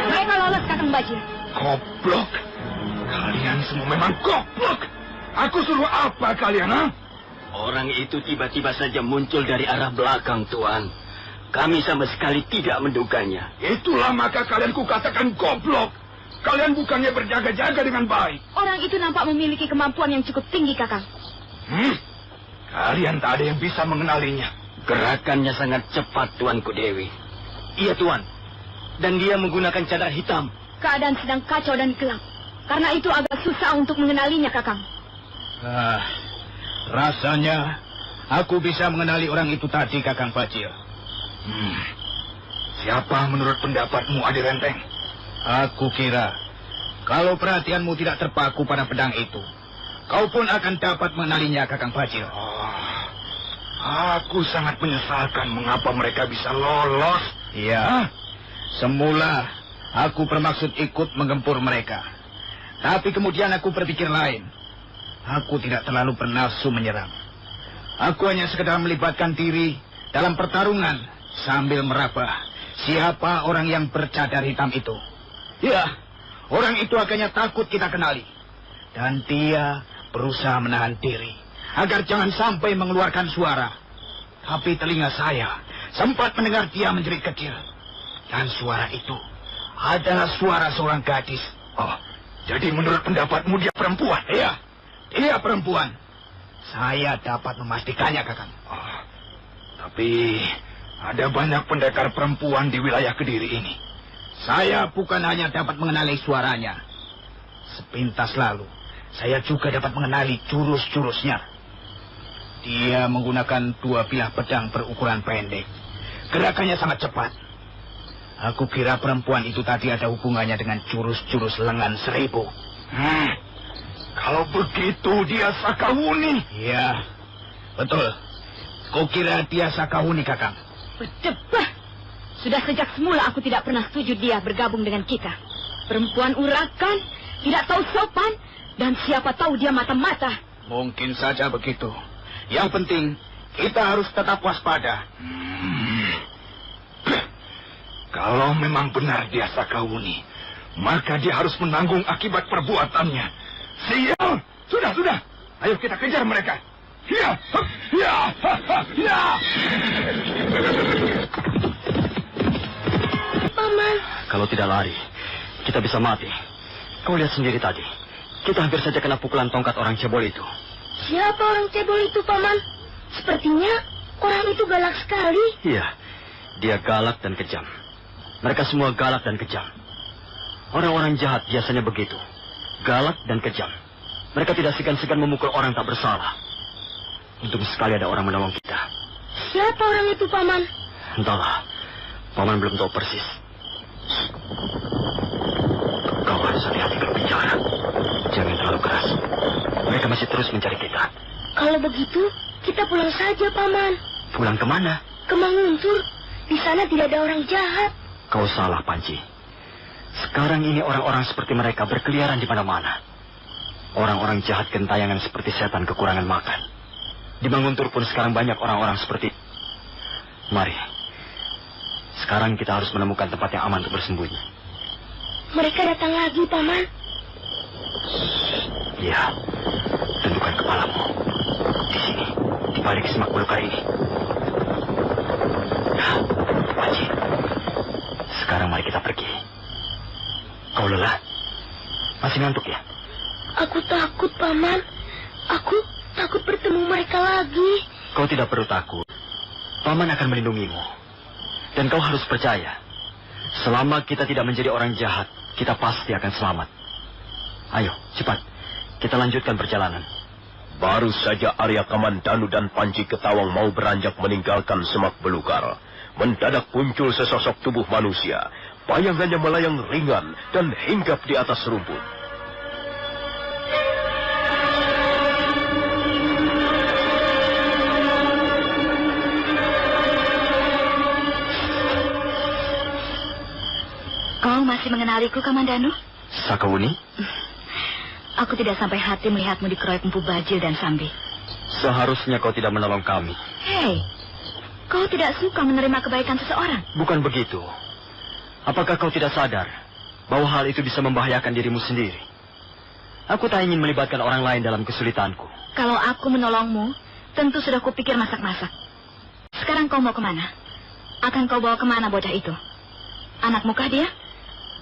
Mereka lolos, Kakang Bajil. Goblok. Kalian semua memang goblok. Aku suruh apa kalian, ha? Orang itu tiba-tiba saja muncul dari arah belakang, Tuan. Kami sama sekali tidak menduganya. Itulah maka kalian kukatakan goblok. Kalian bukannya berjaga-jaga dengan baik. Orang itu nampak memiliki kemampuan yang cukup tinggi, Kakang. Kalian tak ada yang bisa mengenalinya. Gerakannya sangat cepat, Tuanku Dewi. Iya, Tuan. Dan dia menggunakan cadar hitam. Keadaan sedang kacau dan gelap. Karena itu agak susah untuk mengenalinya, Kakang. Rasanya aku bisa mengenali orang itu tadi, Kakang Bajil. Siapa menurut pendapatmu, Adi Renteng? Aku kira kalau perhatianmu tidak terpaku pada pedang itu, kau pun akan dapat mengenalinya, Kakang Bajil. Aku sangat menyesalkan mengapa mereka bisa lolos. Iya. Semula aku bermaksud ikut menggempur mereka. Tapi kemudian aku berpikir lain. Aku tidak terlalu bernafsu menyerang. Aku hanya sekedar melibatkan diri dalam pertarungan sambil meraba siapa orang yang bercadar hitam itu. Ya, orang itu agaknya takut kita kenali. Dan dia berusaha menahan diri agar jangan sampai mengeluarkan suara. Tapi telinga saya sempat mendengar dia menjerit kecil. Dan suara itu adalah suara seorang gadis. Oh, jadi menurut pendapatmu dia perempuan? Iya, dia perempuan. Saya dapat memastikannya, Kakang. Oh, tapi ada banyak pendekar perempuan di wilayah Kediri ini. Saya bukan hanya dapat mengenali suaranya. Sepintas lalu, saya juga dapat mengenali jurus-jurusnya. Dia menggunakan 2 bilah pedang berukuran pendek. Gerakannya sangat cepat. Aku kira perempuan itu tadi ada hubungannya dengan jurus-jurus lengan 1000. Kalau begitu dia Sakawuni. Iya, betul. Kukira dia Sakawuni, Kakang. Berdebah. Sudah sejak semula aku tidak pernah setuju dia bergabung dengan kita. Perempuan urakan, tidak tahu sopan, dan siapa tahu dia mata-mata. Mungkin saja begitu. Yang penting, kita harus tetap waspada. Kalau memang benar dia Sakawuni, maka dia harus menanggung akibat perbuatannya. Sial! Sudah. Ayo kita kejar mereka. Ya! Paman. Kalau tidak lari, kita bisa mati. Kau lihat sendiri tadi. Kita hampir saja kena pukulan tongkat orang cebol itu. Siapa orang cebol itu, Paman? Sepertinya orang itu galak sekali. Iya, dia galak dan kejam. Mereka semua galak dan kejam. Orang-orang jahat biasanya begitu. Galak dan kejam. Mereka tidak segan-segan memukul orang tak bersalah. Untung sekali ada orang menolong kita. Siapa orang itu, Paman? Entahlah. Paman belum tahu persis. Kau harus hati-hati kalau bicara. Jangan terlalu keras. Mereka masih terus mencari kita. Kalau begitu, kita pulang saja, Paman. Pulang kemana? Ke Manguntur. Di sana tidak ada orang jahat. Kau salah, Panji. Sekarang ini orang-orang seperti mereka berkeliaran di mana-mana. Orang-orang jahat gentayangan seperti setan kekurangan makan. Di Manguntur pun sekarang banyak orang-orang seperti... Mari. Sekarang kita harus menemukan tempat yang aman untuk bersembunyi. Mereka datang lagi, Paman. Iya. Tundukkan kepalamu. Di sini. Di balik semak belukar ini. Panji. Sekarang mari kita pergi. Kau lelah? Masih ngantuk ya? Aku takut, Paman. Aku takut bertemu mereka lagi. Kau tidak perlu takut. Paman akan melindungimu. Dan kau harus percaya. Selama kita tidak menjadi orang jahat, kita pasti akan selamat. Ayo, cepat. Kita lanjutkan perjalanan. Baru saja Arya Kamandanu dan Panji Ketawang mau beranjak meninggalkan semak belukar, mendadak muncul sesosok tubuh manusia. Bayangannya melayang ringan dan hinggap di atas rumput. Kau masih mengenaliku, Kamandanu? Sakawuni? Aku tidak sampai hati melihatmu dikeroyok Empu Bajil dan Sambi. Seharusnya kau tidak menolong kami. Hei, kau tidak suka menerima kebaikan seseorang? Bukan begitu. Apakah kau tidak sadar bahwa hal itu bisa membahayakan dirimu sendiri? Aku tak ingin melibatkan orang lain dalam kesulitanku. Kalau aku menolongmu, tentu sudah kupikir masak-masak. Sekarang kau mau kemana? Akan kau bawa kemana bocah itu? Anakmu kah dia?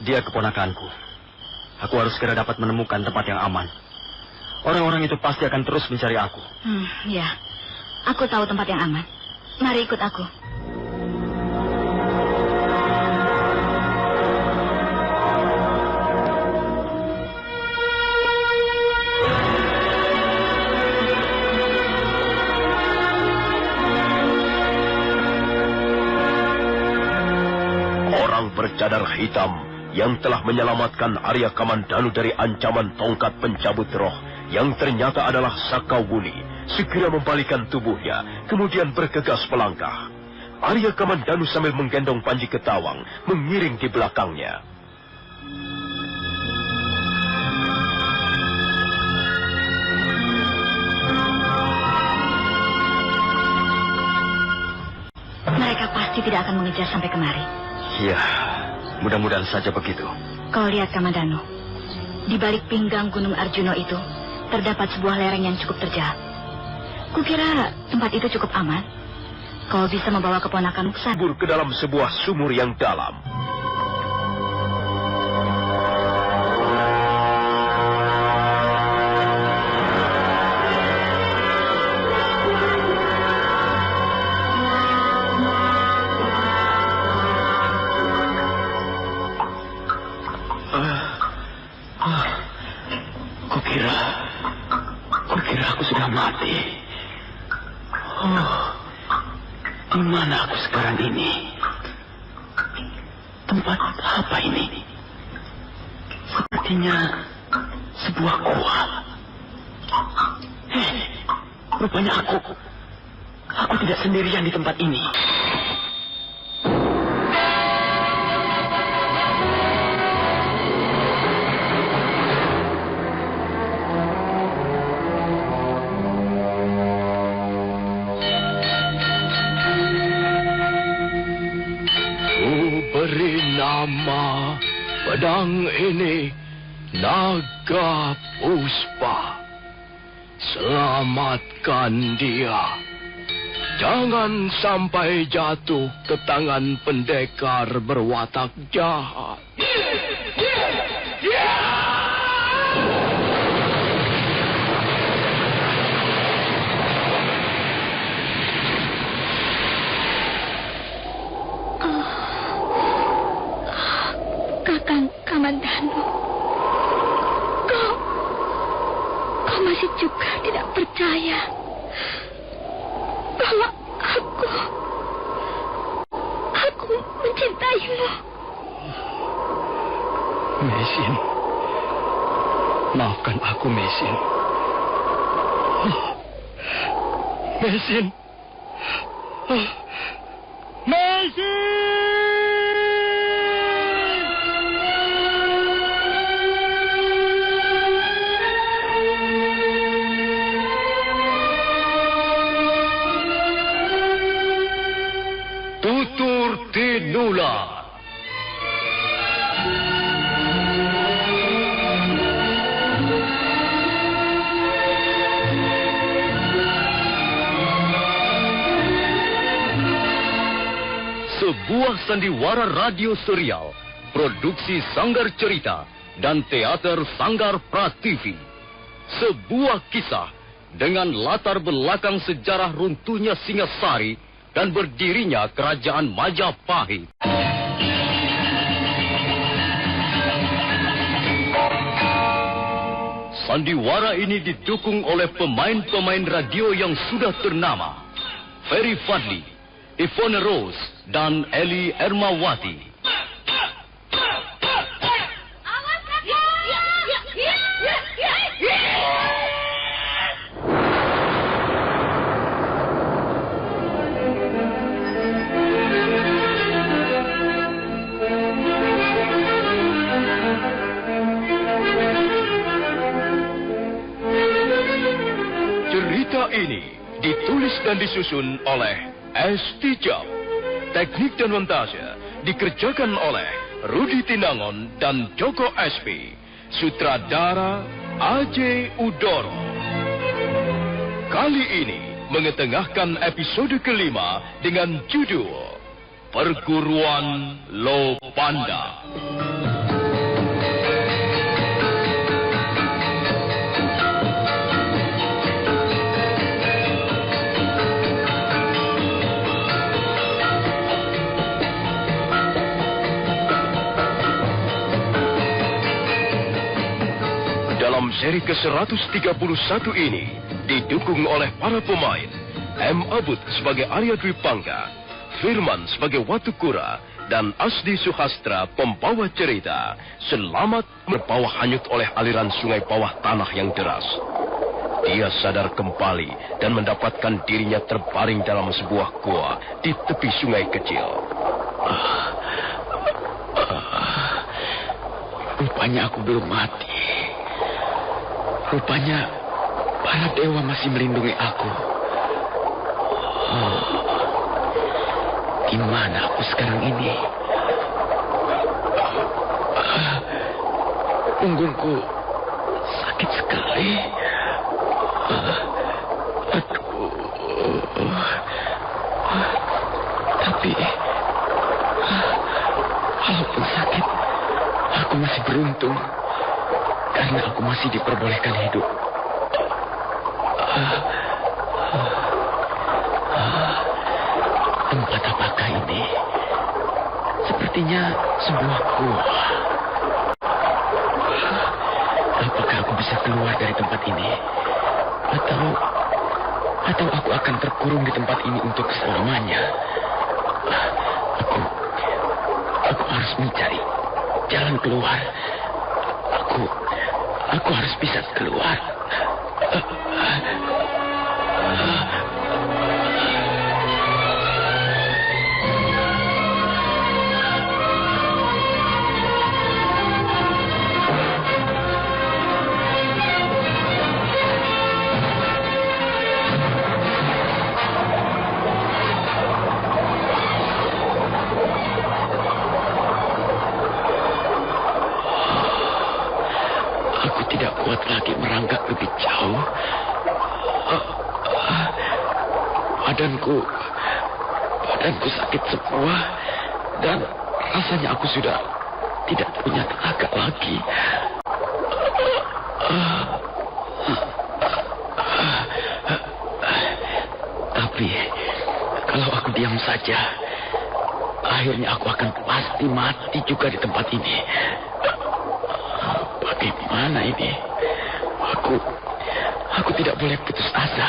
Dia keponakanku. Aku harus segera dapat menemukan tempat yang aman. Orang-orang itu pasti akan terus mencari aku. Ya. Aku tahu tempat yang aman. Mari ikut aku. Orang bercadar hitam yang telah menyelamatkan Arya Kamandanu dari ancaman tongkat pencabut roh yang ternyata adalah Sakawuni, segera membalikan tubuhnya, kemudian bergegas melangkah. Arya Kamandanu sambil menggendong Panji Ketawang mengiring di belakangnya. Mereka pasti tidak akan mengejar sampai kemari. Iya, mudah-mudahan saja begitu. Kau lihat, Kamandanu. Di balik pinggang Gunung Arjuno itu, terdapat sebuah lereng yang cukup terjal. Kukira tempat itu cukup aman. kau bisa membawa keponakanmu ke sana. Kabur ke dalam sebuah sumur yang dalam. Kukira aku sudah mati. Oh, di mana aku sekarang ini? Tempat apa ini? Sepertinya sebuah gua. Rupanya aku tidak sendirian di tempat ini. Beri nama pedang ini Naga Puspa. Selamatkan dia. Jangan sampai jatuh ke tangan pendekar berwatak jahat. Kakang Kamandanu, kau masih juga tidak percaya bahwa aku mencintaimu. Mesin, maafkan aku, Mesin. Mesin, Mesin. Tutur Tinula. Sebuah sandiwara radio serial, produksi Sanggar Cerita dan Teater Sanggar Prativi. Sebuah kisah dengan latar belakang sejarah runtuhnya Singasari dan berdirinya Kerajaan Majapahit. Sandiwara ini didukung oleh pemain-pemain radio yang sudah ternama. Ferry Fadli, Ivone Rose, dan Eli Ermawati. Cerita ini ditulis dan disusun oleh S. Tijab. Teknik dan montase dikerjakan oleh Rudi Tinangon dan Joko SP. Sutradara A.J. Udoro. Kali ini mengetengahkan episode kelima dengan judul Perguruan Lopanda. Dalam seri ke-131 ini didukung oleh para pemain M. Abud sebagai Arya Dwi Pangga, Firman sebagai Watukura, dan Asdi Suhastra pembawa cerita Selamat berbawah hanyut oleh aliran sungai bawah tanah yang deras. Dia sadar kembali dan mendapatkan dirinya terbaring dalam sebuah gua di tepi sungai kecil. Rupanya aku belum mati. Rupanya para dewa masih melindungi aku. Di mana aku sekarang ini? Punggungku sakit sekali. Aduh. Tapi walaupun sakit, aku masih beruntung karena aku masih diperbolehkan hidup. Tempat apakah ini? Sepertinya sebuah gua. Apakah aku bisa keluar dari tempat ini? Atau aku akan terkurung di tempat ini untuk selamanya? Aku harus mencari jalan keluar. Aku harus bisa keluar. Kuat lagi merangkak lebih jauh. Badanku sakit semua dan rasanya aku sudah tidak punya tenaga lagi. Tapi kalau aku diam saja, akhirnya aku akan pasti mati juga di tempat ini. Bagaimana ini? Aku tidak boleh putus asa.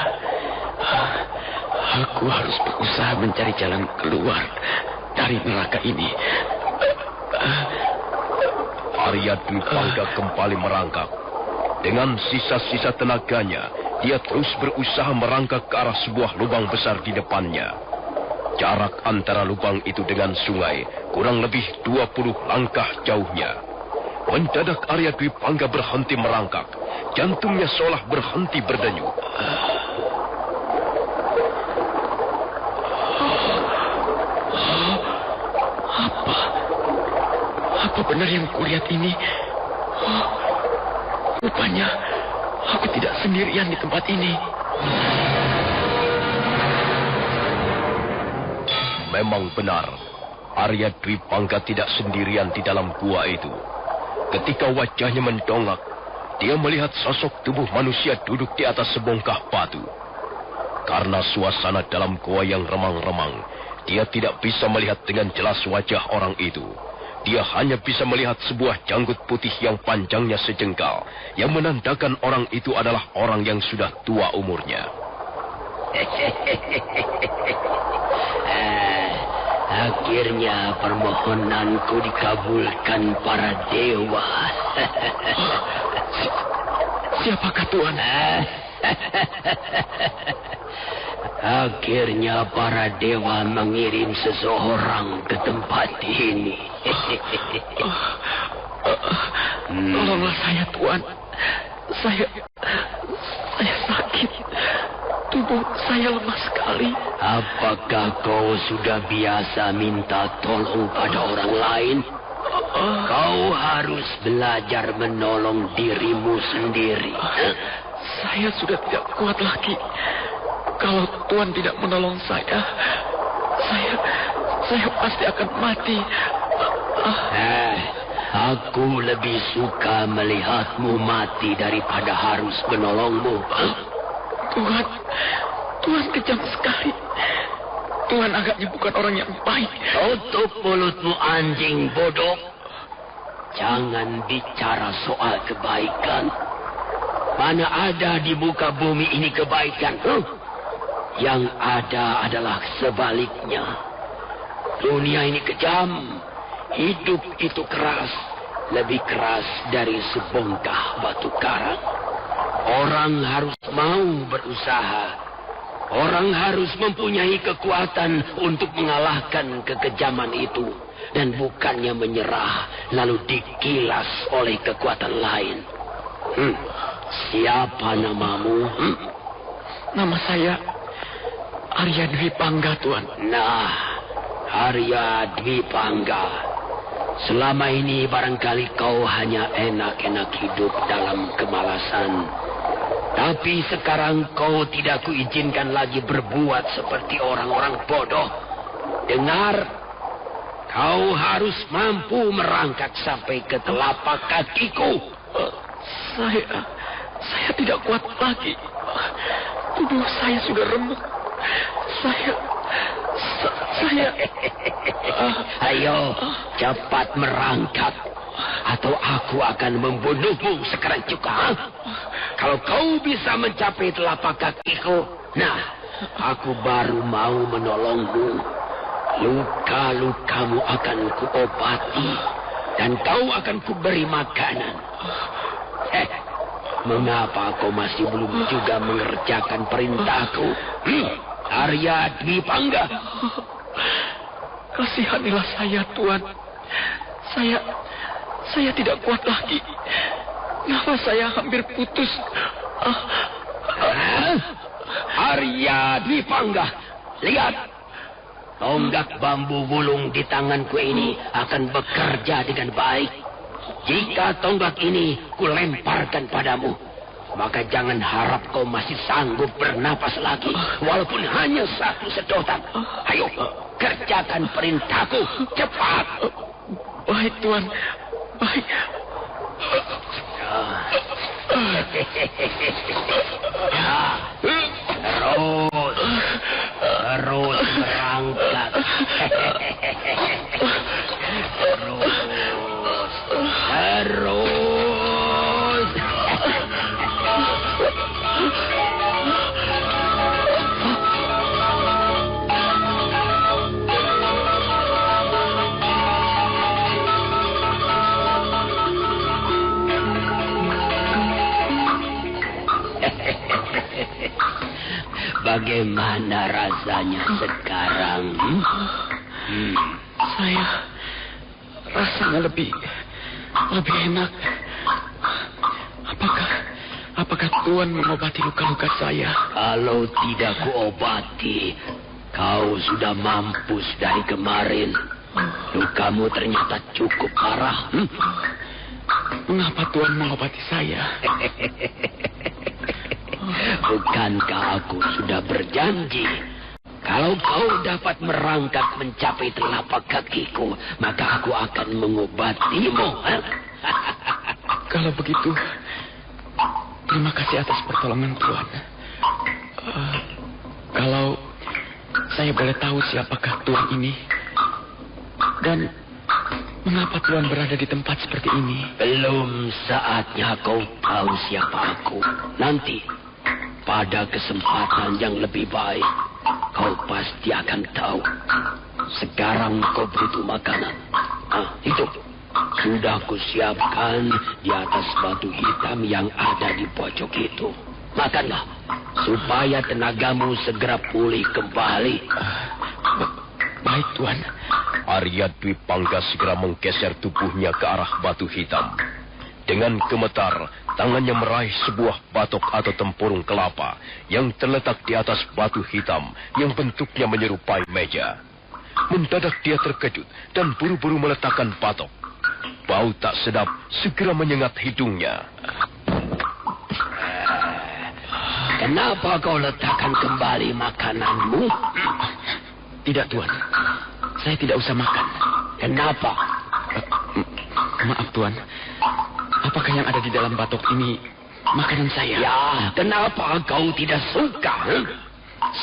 Aku harus berusaha mencari jalan keluar dari neraka ini. Arya Dwi Pangga kembali merangkak. Dengan sisa-sisa tenaganya, dia terus berusaha merangkak ke arah sebuah lubang besar di depannya. Jarak antara lubang itu dengan sungai kurang lebih 20 langkah jauhnya. Mendadak Arya Dwi Pangga berhenti merangkak. Jantungnya seolah berhenti berdenyut. Apa benar yang kulihat ini? Rupanya aku tidak sendirian di tempat ini. Memang benar, Arya Dwi Pangga tidak sendirian di dalam gua itu. Ketika wajahnya mendongak, dia melihat sosok tubuh manusia duduk di atas sebongkah batu. Karena suasana dalam gua yang remang-remang, dia tidak bisa melihat dengan jelas wajah orang itu. Dia hanya bisa melihat sebuah janggut putih yang panjangnya sejengkal, yang menandakan orang itu adalah orang yang sudah tua umurnya. Akhirnya permohonanku dikabulkan para dewa. Siapakah Tuan? Akhirnya para dewa mengirim seseorang ke tempat ini. Tolonglah saya, Tuan. Saya sakit. Tubuh saya lemah sekali. Apakah kau sudah biasa minta tolong pada orang lain? Kau harus belajar menolong dirimu sendiri. Saya sudah tidak kuat lagi. Kalau Tuan tidak menolong saya pasti akan mati. Aku lebih suka melihatmu mati daripada harus menolongmu. Tuan kejam sekali. Tuan agaknya bukan orang yang baik. Tutup mulutmu, anjing bodoh. Jangan bicara soal kebaikan. Mana ada di muka bumi ini kebaikan? Yang ada adalah sebaliknya. Dunia ini kejam. Hidup itu keras. Lebih keras dari sebongkah batu karang. Orang harus mau berusaha. Orang harus mempunyai kekuatan untuk mengalahkan kekejaman itu. Dan bukannya menyerah lalu dikilas oleh kekuatan lain. Siapa namamu? Nama saya Arya Dwi Pangga, Tuan. Nah, Arya Dwi Pangga. Selama ini barangkali kau hanya enak-enak hidup dalam kemalasan. Tapi sekarang kau tidak kuizinkan lagi berbuat seperti orang-orang bodoh. Dengar, kau harus mampu merangkak sampai ke telapak kakiku. Saya tidak kuat lagi. Tubuh saya sudah remuk. Saya... Ayo, cepat merangkak, atau aku akan membunuhmu sekarang juga. Kalau kau bisa mencapai telapak kakiku, nah, aku baru mau menolongmu. Luka-lukamu akan kuobati, dan kau akan kuberi makanan. Mengapa kau masih belum juga mengerjakan perintahku? Arya Dwi Pangga. Kasihanilah saya, Tuan. Saya tidak kuat lagi. Nafas saya hampir putus. Arya Dwi Pangga, lihat. Tonggak bambu wulung di tanganku ini akan bekerja dengan baik. Jika tonggak ini kulemparkan padamu, maka jangan harap kau masih sanggup bernapas lagi, walaupun hanya satu sedotan. Ayo, kerjakan perintahku, cepat. Baik, Tuan. Baik. Terus berangkat. Terus. Bagaimana rasanya sekarang? Saya rasanya lebih enak. Apakah Tuan mengobati luka-luka saya? Kalau tidak kuobati, kau sudah mampus dari kemarin. Lukamu ternyata cukup parah. Mengapa Tuan mengobati saya? Bukankah aku sudah berjanji, kalau kau dapat merangkak mencapai telapak kakiku, maka aku akan mengobatimu. Kalau begitu, terima kasih atas pertolongan Tuan. Kalau saya boleh tahu siapakah Tuan ini, dan mengapa Tuan berada di tempat seperti ini? Belum saatnya kau tahu siapa aku. Nanti, pada kesempatan yang lebih baik, kau pasti akan tahu. Sekarang kau butuh makanan. Itu sudah kusiapkan di atas batu hitam yang ada di pojok itu. Makanlah, supaya tenagamu segera pulih kembali. Baik, Tuan. Arya Dwi Pangga segera menggeser tubuhnya ke arah batu hitam. Dengan gemetar, tangannya meraih sebuah batok atau tempurung kelapa yang terletak di atas batu hitam yang bentuknya menyerupai meja. Mendadak dia terkejut dan buru-buru meletakkan batok. Bau tak sedap segera menyengat hidungnya. Kenapa kau letakkan kembali makananmu? Tidak, Tuan. Saya tidak usah makan. Kenapa? Maaf, Tuan. Apakah yang ada di dalam batok ini makanan saya? Ya, kenapa kau tidak suka?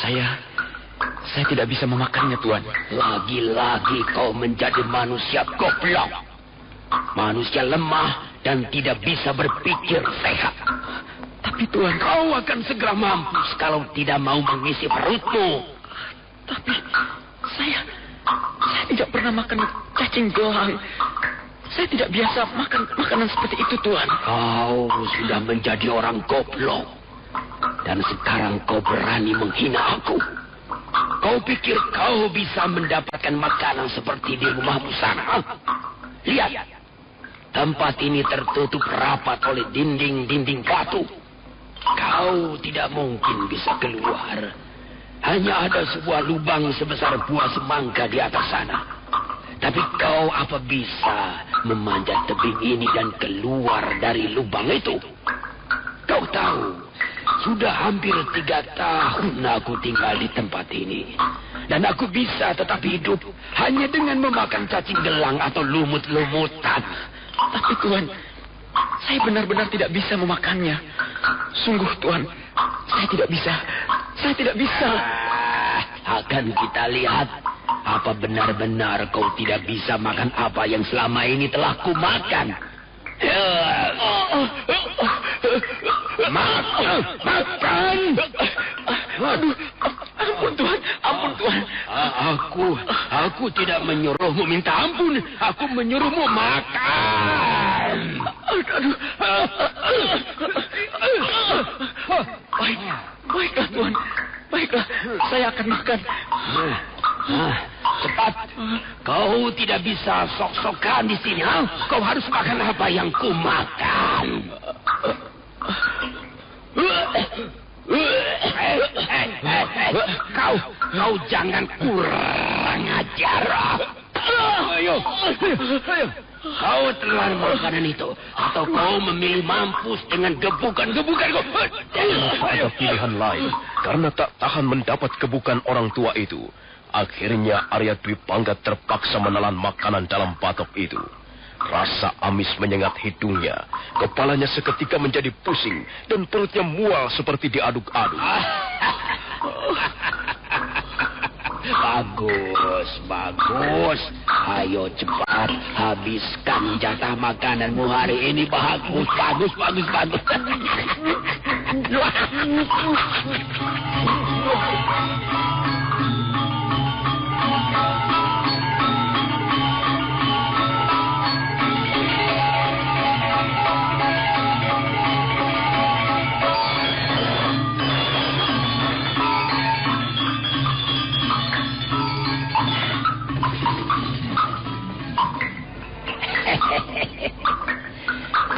Saya tidak bisa memakannya, Tuan. Lagi-lagi kau menjadi manusia goblok. Manusia lemah dan tidak bisa berpikir sehat. Tapi, Tuan, kau akan segera mampus kalau tidak mau mengisi perutmu. Tapi saya tidak pernah makan cacing gelang. Saya tidak biasa makan makanan seperti itu, Tuan. Kau sudah menjadi orang goblok. Dan sekarang kau berani menghina aku. Kau pikir kau bisa mendapatkan makanan seperti di rumahmu sana? Lihat. Tempat ini tertutup rapat oleh dinding-dinding batu. Kau tidak mungkin bisa keluar. Hanya ada sebuah lubang sebesar buah semangka di atas sana. Tapi kau apa bisa memanjat tebing ini dan keluar dari lubang itu? Kau tahu, sudah hampir 3 tahun aku tinggal di tempat ini. dan aku bisa tetap hidup hanya dengan memakan cacing gelang atau lumut-lumutan. Tapi Tuan, saya benar-benar tidak bisa memakannya. Sungguh Tuan, saya tidak bisa. Saya tidak bisa. Akan kita lihat apa benar-benar kau tidak bisa makan apa yang selama ini telah kumakan. Makan. Aduh, ampun Tuhan, ampun Tuhan. Aku tidak menyuruhmu minta ampun. Aku menyuruhmu makan. Aduh. Baiklah Tuhan. Baiklah, saya akan makan. Cepat. Kau tidak bisa sok-sokan di sini. Kau harus makan apa yang ku makan. Kau jangan kurang ajar. Ayo. Kau telan makanan itu, atau kau memilih mampus dengan gebukan-gebukan kau. Ada pilihan lain, karena tak tahan mendapat gebukan orang tua itu. Akhirnya Arya Dwi Pangga terpaksa menelan makanan dalam batok itu. Rasa amis menyengat hidungnya, kepalanya seketika menjadi pusing, dan perutnya mual seperti diaduk-aduk. Bagus. Ayo cepat habiskan jatah makananmu hari ini. Bagus.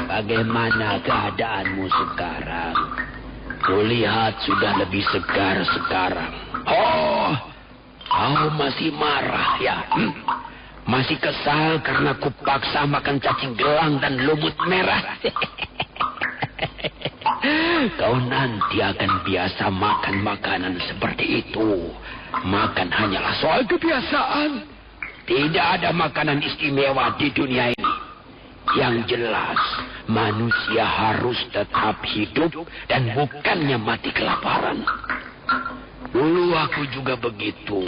Bagaimana keadaanmu sekarang? Kulihat sudah lebih segar sekarang. Oh, kau masih marah ya? Masih kesal karena kupaksa makan cacing gelang dan lumut merah? Kau nanti akan biasa makan makanan seperti itu. Makan hanyalah soal kebiasaan. Tidak ada makanan istimewa di dunia ini. Yang jelas, manusia harus tetap hidup dan bukannya mati kelaparan. Dulu aku juga begitu.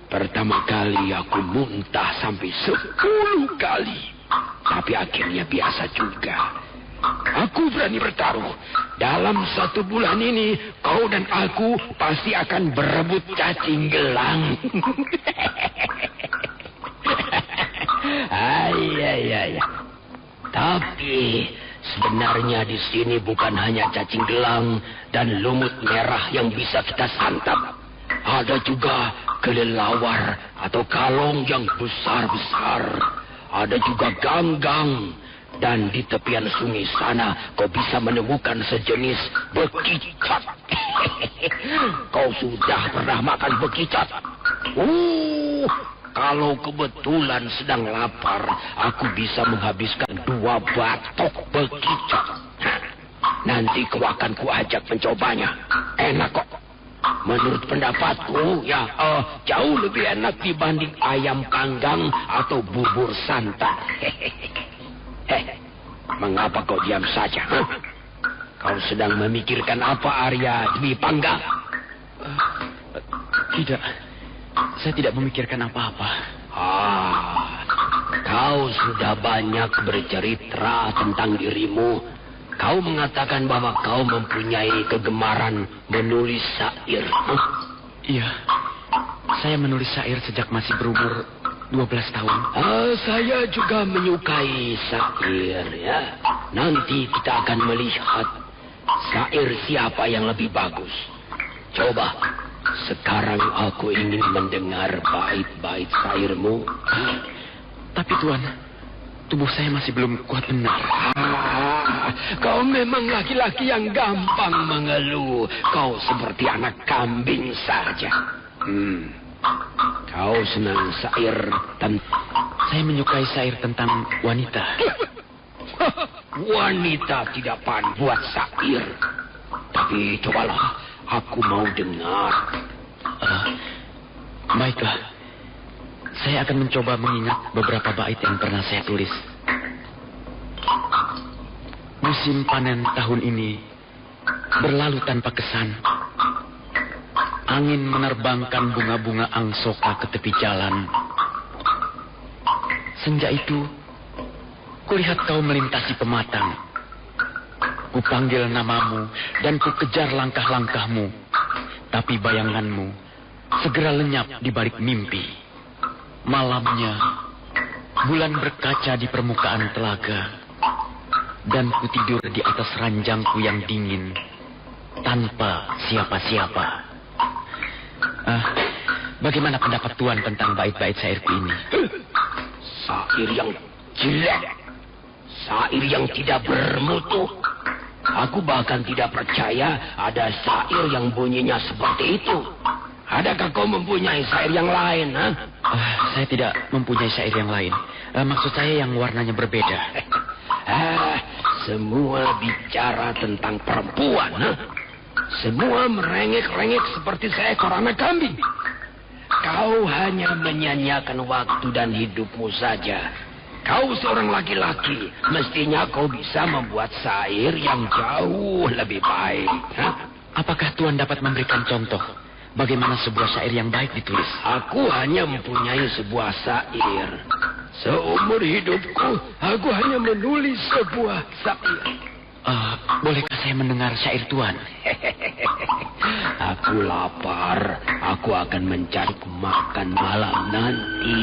Pertama kali aku muntah sampai 10 kali. Tapi akhirnya biasa juga. Aku berani bertaruh. Dalam 1 bulan ini, kau dan aku pasti akan berebut cacing gelang. Ay. Tapi sebenarnya di sini bukan hanya cacing gelang dan lumut merah yang bisa kita santap. Ada juga kelelawar atau kalong yang besar-besar. Ada juga ganggang. Dan di tepian sungai sana kau bisa menemukan sejenis bekicot. Kau sudah pernah makan bekicot? Kalau kebetulan sedang lapar, aku bisa menghabiskan 2 batok bekicot. Nanti kau akan kuajak mencobanya. Enak kok. Menurut pendapatku, jauh lebih enak dibanding ayam panggang atau bubur santan. Mengapa kau diam saja? Kau sedang memikirkan apa, Arya Dwi Pangga? Tidak. Saya tidak memikirkan apa-apa. Kau sudah banyak bercerita tentang dirimu. Kau mengatakan bahwa kau mempunyai kegemaran menulis syair. Iya. Saya menulis syair sejak masih berumur 12 tahun. Saya juga menyukai syair ya. Nanti kita akan melihat syair siapa yang lebih bagus. Coba. Sekarang aku ingin mendengar bait-bait syairmu. Tapi Tuan, tubuh saya masih belum kuat benar. Kau memang laki-laki yang gampang mengeluh. Kau seperti anak kambing saja. Kau senang syair Saya menyukai syair tentang wanita. Wanita tidak pandai buat syair. Tapi cobalah, aku mau dengar. Baiklah. Saya akan mencoba mengingat beberapa bait yang pernah saya tulis. Musim panen tahun ini berlalu tanpa kesan. Angin menerbangkan bunga-bunga angsoka ke tepi jalan. Senja itu, kulihat kau melintasi pematang. Kupanggil namamu dan kukejar langkah-langkahmu. Tapi bayanganmu segera lenyap di balik mimpi. Malamnya, bulan berkaca di permukaan telaga. Dan ku tidur di atas ranjangku yang dingin, tanpa siapa-siapa. Bagaimana pendapat Tuan tentang bait-bait syairku ini? Syair yang jelek. Syair yang tidak bermutu. Aku bahkan tidak percaya ada syair yang bunyinya seperti itu. Adakah kau mempunyai syair yang lain? Saya tidak mempunyai syair yang lain. Maksud saya yang warnanya berbeda. Semua bicara tentang perempuan. Semua merengek-rengek seperti seekor anak kambing. Kau hanya menyanyiakan waktu dan hidupmu saja. Kau seorang laki-laki. Mestinya kau bisa membuat syair yang jauh lebih baik. Apakah Tuan dapat memberikan contoh bagaimana sebuah syair yang baik ditulis? Aku hanya mempunyai sebuah syair. Seumur hidupku, aku hanya menulis sebuah syair. Bolehkah saya mendengar syair Tuan? Aku lapar. Aku akan mencari makan malam nanti.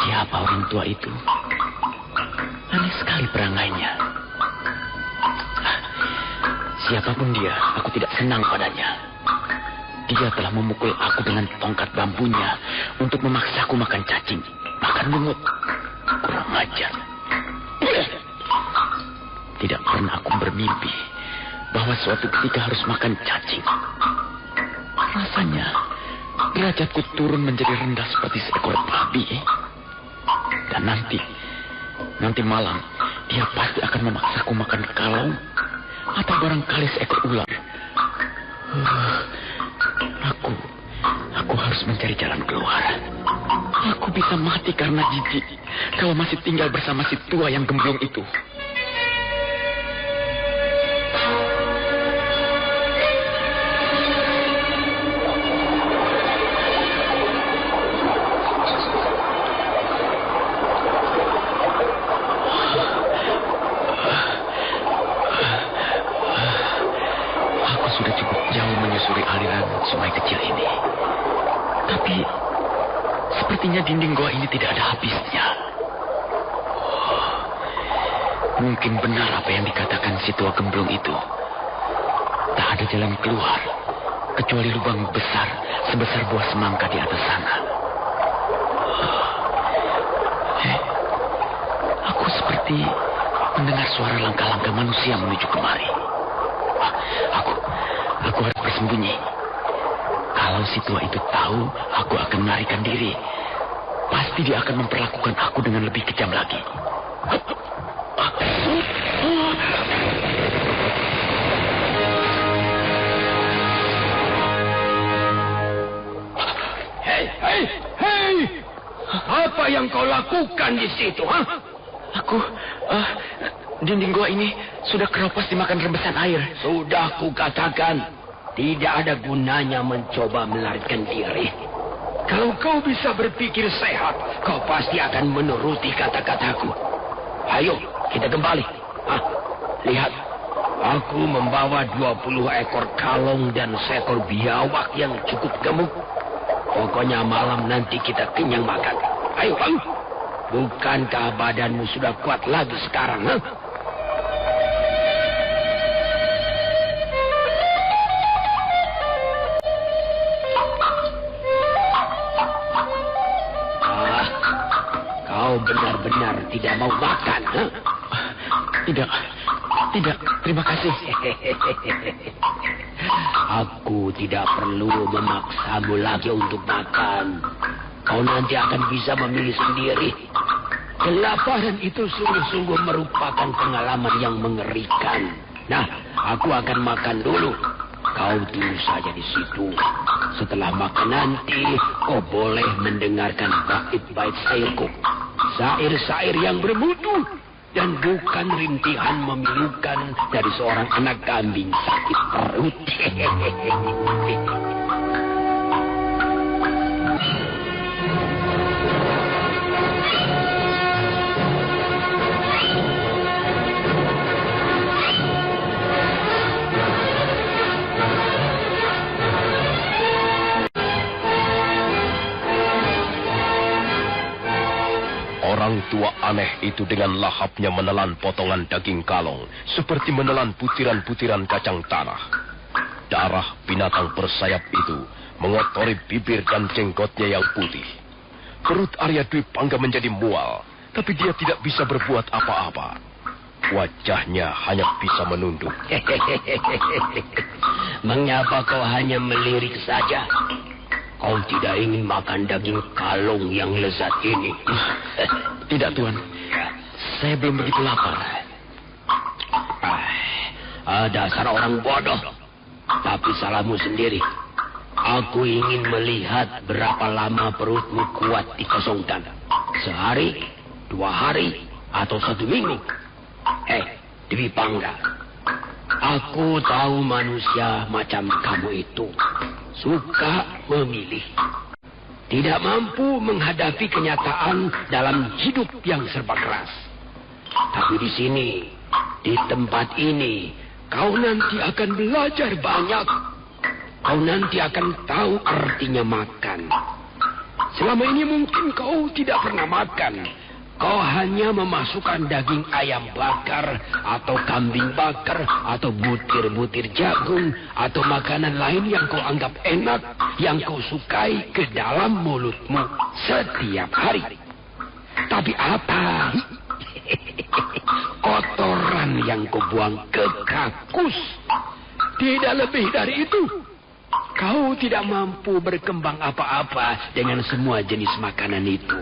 Siapa orang tua itu? Aneh sekali perangainya. Siapapun dia, aku tidak senang padanya. Dia telah memukul aku dengan tongkat bambunya untuk memaksaku makan cacing, makan bungut. Kurang ajar. Tidak pernah aku bermimpi bahwa suatu ketika harus makan cacing. Rasanya derajatku turun menjadi rendah seperti seekor babi. Dan nanti malam dia pasti akan memaksaku makan kalong atau barangkali seekor ular. Aku harus mencari jalan keluar. Aku bisa mati karena jijik kalau masih tinggal bersama si tua yang gemblong itu. Sudah cukup jauh menyusuri aliran sungai kecil ini. Tapi sepertinya dinding goa ini tidak ada habisnya. Mungkin benar apa yang dikatakan si tua gemblong itu. Tak ada jalan keluar kecuali lubang besar sebesar buah semangka di atas sana. Aku seperti mendengar suara langkah-langkah manusia menuju kemari. Aku harus bersembunyi. Kalau si tua itu tahu aku akan melarikan diri, pasti dia akan memperlakukan aku dengan lebih kejam lagi. Hei! Apa yang kau lakukan di situ, Dinding gua ini sudah keropos dimakan rembesan air. Sudah kukatakan, tidak ada gunanya mencoba melarikan diri. Kalau kau bisa berpikir sehat, kau pasti akan menuruti kata-kataku. Ayo, kita kembali. Lihat, aku membawa 20 ekor kalong dan seekor biawak yang cukup gemuk. Pokoknya malam nanti kita kenyang makan. Ayo, bukankah badanmu sudah kuat lagi sekarang, Kau benar-benar tidak mau makan, Tidak, terima kasih. Aku tidak perlu memaksamu lagi untuk makan. Kau nanti akan bisa memilih sendiri. Kelaparan itu sungguh-sungguh merupakan pengalaman yang mengerikan. Nah, aku akan makan dulu. Kau tunggu saja di situ. Setelah makan nanti, kau boleh mendengarkan bait-bait syairku. Syair-syair yang bermutu dan bukan rintihan memilukan dari seorang anak kambing sakit perut. Orang tua aneh itu dengan lahapnya menelan potongan daging kalong, seperti menelan butiran-butiran kacang tanah. Darah binatang bersayap itu mengotori bibir dan jenggotnya yang putih. Perut Arya Dwi Pangga menjadi mual, tapi dia tidak bisa berbuat apa-apa. Wajahnya hanya bisa menunduk. Mengapa kau hanya melirik saja? Kau tidak ingin makan daging kalong yang lezat ini? Tidak, Tuan. Saya belum begitu lapar. Dasar orang bodoh. Tapi salahmu sendiri. Aku ingin melihat berapa lama perutmu kuat dikosongkan. Sehari, 2 hari, atau 1 minggu. Dwi Pangga. Aku tahu manusia macam kamu itu suka memilih. Tidak mampu menghadapi kenyataan dalam hidup yang serba keras. Tapi di sini, di tempat ini, kau nanti akan belajar banyak. Kau nanti akan tahu artinya makan. Selama ini mungkin kau tidak pernah makan. Kau hanya memasukkan daging ayam bakar, atau kambing bakar, atau butir-butir jagung, atau makanan lain yang kau anggap enak, yang kau sukai ke dalam mulutmu setiap hari. Tapi apa? Kotoran yang kau buang ke kakus. Tidak lebih dari itu. Kau tidak mampu berkembang apa-apa dengan semua jenis makanan itu.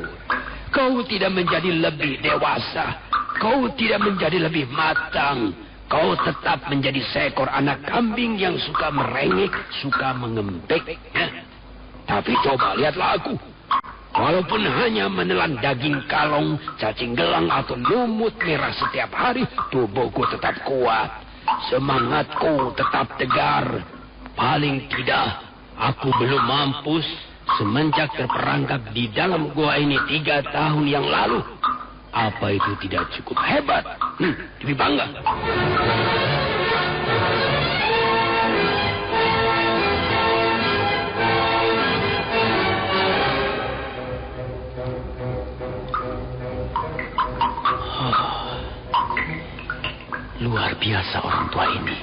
Kau tidak menjadi lebih dewasa. Kau tidak menjadi lebih matang. Kau tetap menjadi seekor anak kambing yang suka merengek, suka mengembek. Tapi coba lihatlah aku. Walaupun hanya menelan daging kalong, cacing gelang, atau lumut merah setiap hari, tubuhku tetap kuat. Semangatku tetap tegar. Paling tidak, aku belum mampus semenjak terperangkap di dalam gua ini 3 tahun yang lalu. Apa itu tidak cukup hebat? Dwi Pangga. Luar biasa orang tua ini.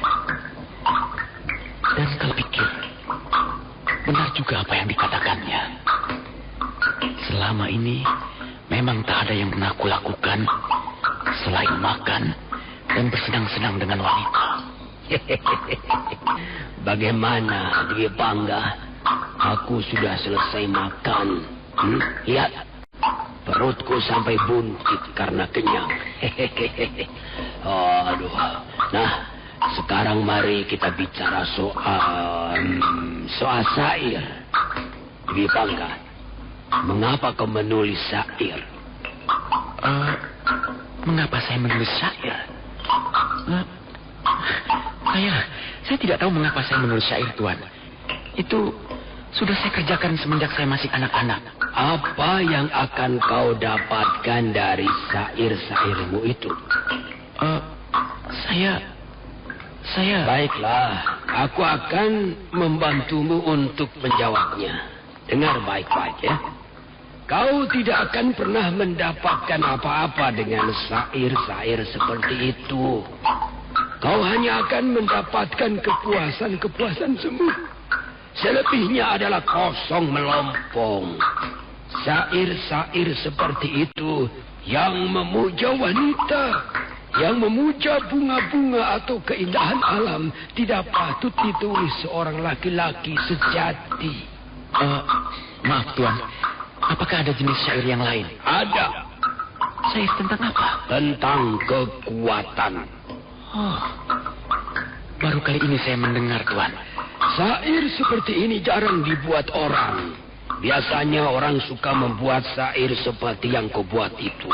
Dan kalau pikir, benar juga apa yang dikatakannya. Selama ini, memang tak ada yang pernah aku lakukan selain makan dan bersenang-senang dengan wanita. Bagaimana, Dwi Pangga? Aku sudah selesai makan. Lihat, perutku sampai buntit karena kenyang. Aduh. Nah, sekarang mari kita bicara soal syair. Dwi Pangga, mengapa kau menulis syair? Mengapa saya menulis syair? Saya tidak tahu mengapa saya menulis syair, Tuan. Itu sudah saya kerjakan semenjak saya masih anak-anak. Apa yang akan kau dapatkan dari syair-syairmu itu? Saya... Baiklah, aku akan membantumu untuk menjawabnya. Dengar baik-baik ya. Kau tidak akan pernah mendapatkan apa-apa dengan syair-syair seperti itu. Kau hanya akan mendapatkan kepuasan-kepuasan semu. Selebihnya adalah kosong melompong. Syair-syair seperti itu yang memuja wanita, Yang memuja bunga-bunga atau keindahan alam tidak patut ditulis seorang laki-laki sejati. Maaf Tuan, apakah ada jenis syair yang lain? Ada. Syair tentang apa? Tentang kekuatan. Oh, baru kali ini saya mendengar Tuan. Syair seperti ini jarang dibuat orang. Biasanya orang suka membuat syair seperti yang kau buat itu.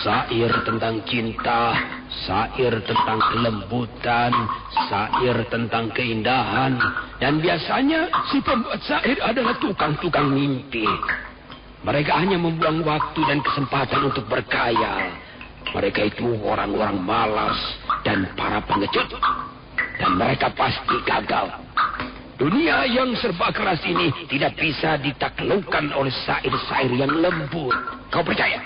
Syair tentang cinta, syair tentang kelembutan, syair tentang keindahan. Dan biasanya si pembuat syair adalah tukang-tukang mimpi. Mereka hanya membuang waktu dan kesempatan untuk berkhayal. Mereka itu orang-orang malas dan para pengecut. Dan mereka pasti gagal. Dunia yang serba keras ini tidak bisa ditaklukkan oleh syair-syair yang lembut. Kau percaya?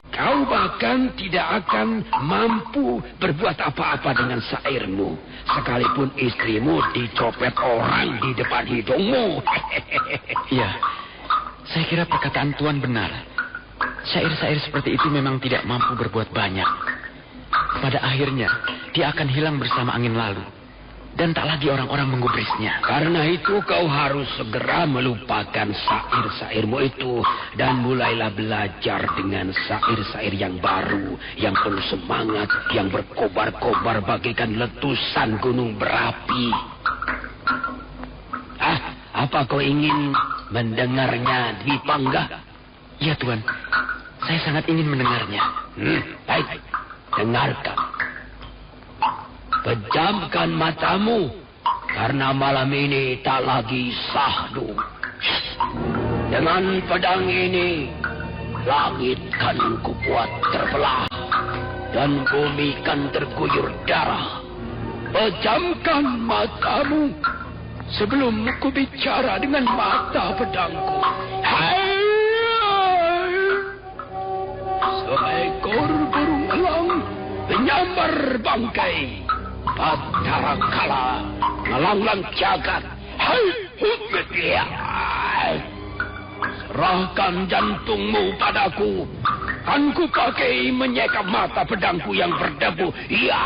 Kau bahkan tidak akan mampu berbuat apa-apa dengan syairmu. Sekalipun istrimu dicopet orang di depan hidungmu. Iya, saya kira perkataan Tuan benar. Syair-syair seperti itu memang tidak mampu berbuat banyak. Pada akhirnya, dia akan hilang bersama angin lalu. Dan tak lagi orang-orang menggubrisnya. Karena itu kau harus segera melupakan syair-syairmu itu. Dan mulailah belajar dengan syair-syair yang baru. Yang penuh semangat. Yang berkobar-kobar bagaikan letusan gunung berapi. Apa kau ingin mendengarnya, Dwi Pangga? Ya Tuan, saya sangat ingin mendengarnya. Baik, dengarkan. Pejamkan matamu, karena malam ini tak lagi sahdu. Dengan pedang ini, langit kan kubuat terbelah, dan bumi kan terguyur darah. Pejamkan matamu, sebelum ku bicara dengan mata pedangku. Seekor burung elang menyambar bangkai. Batara kala ngelanglang jagat. Serahkan jantungmu padaku. Kan ku pakai menyekap mata pedangku yang berdebu. Ya,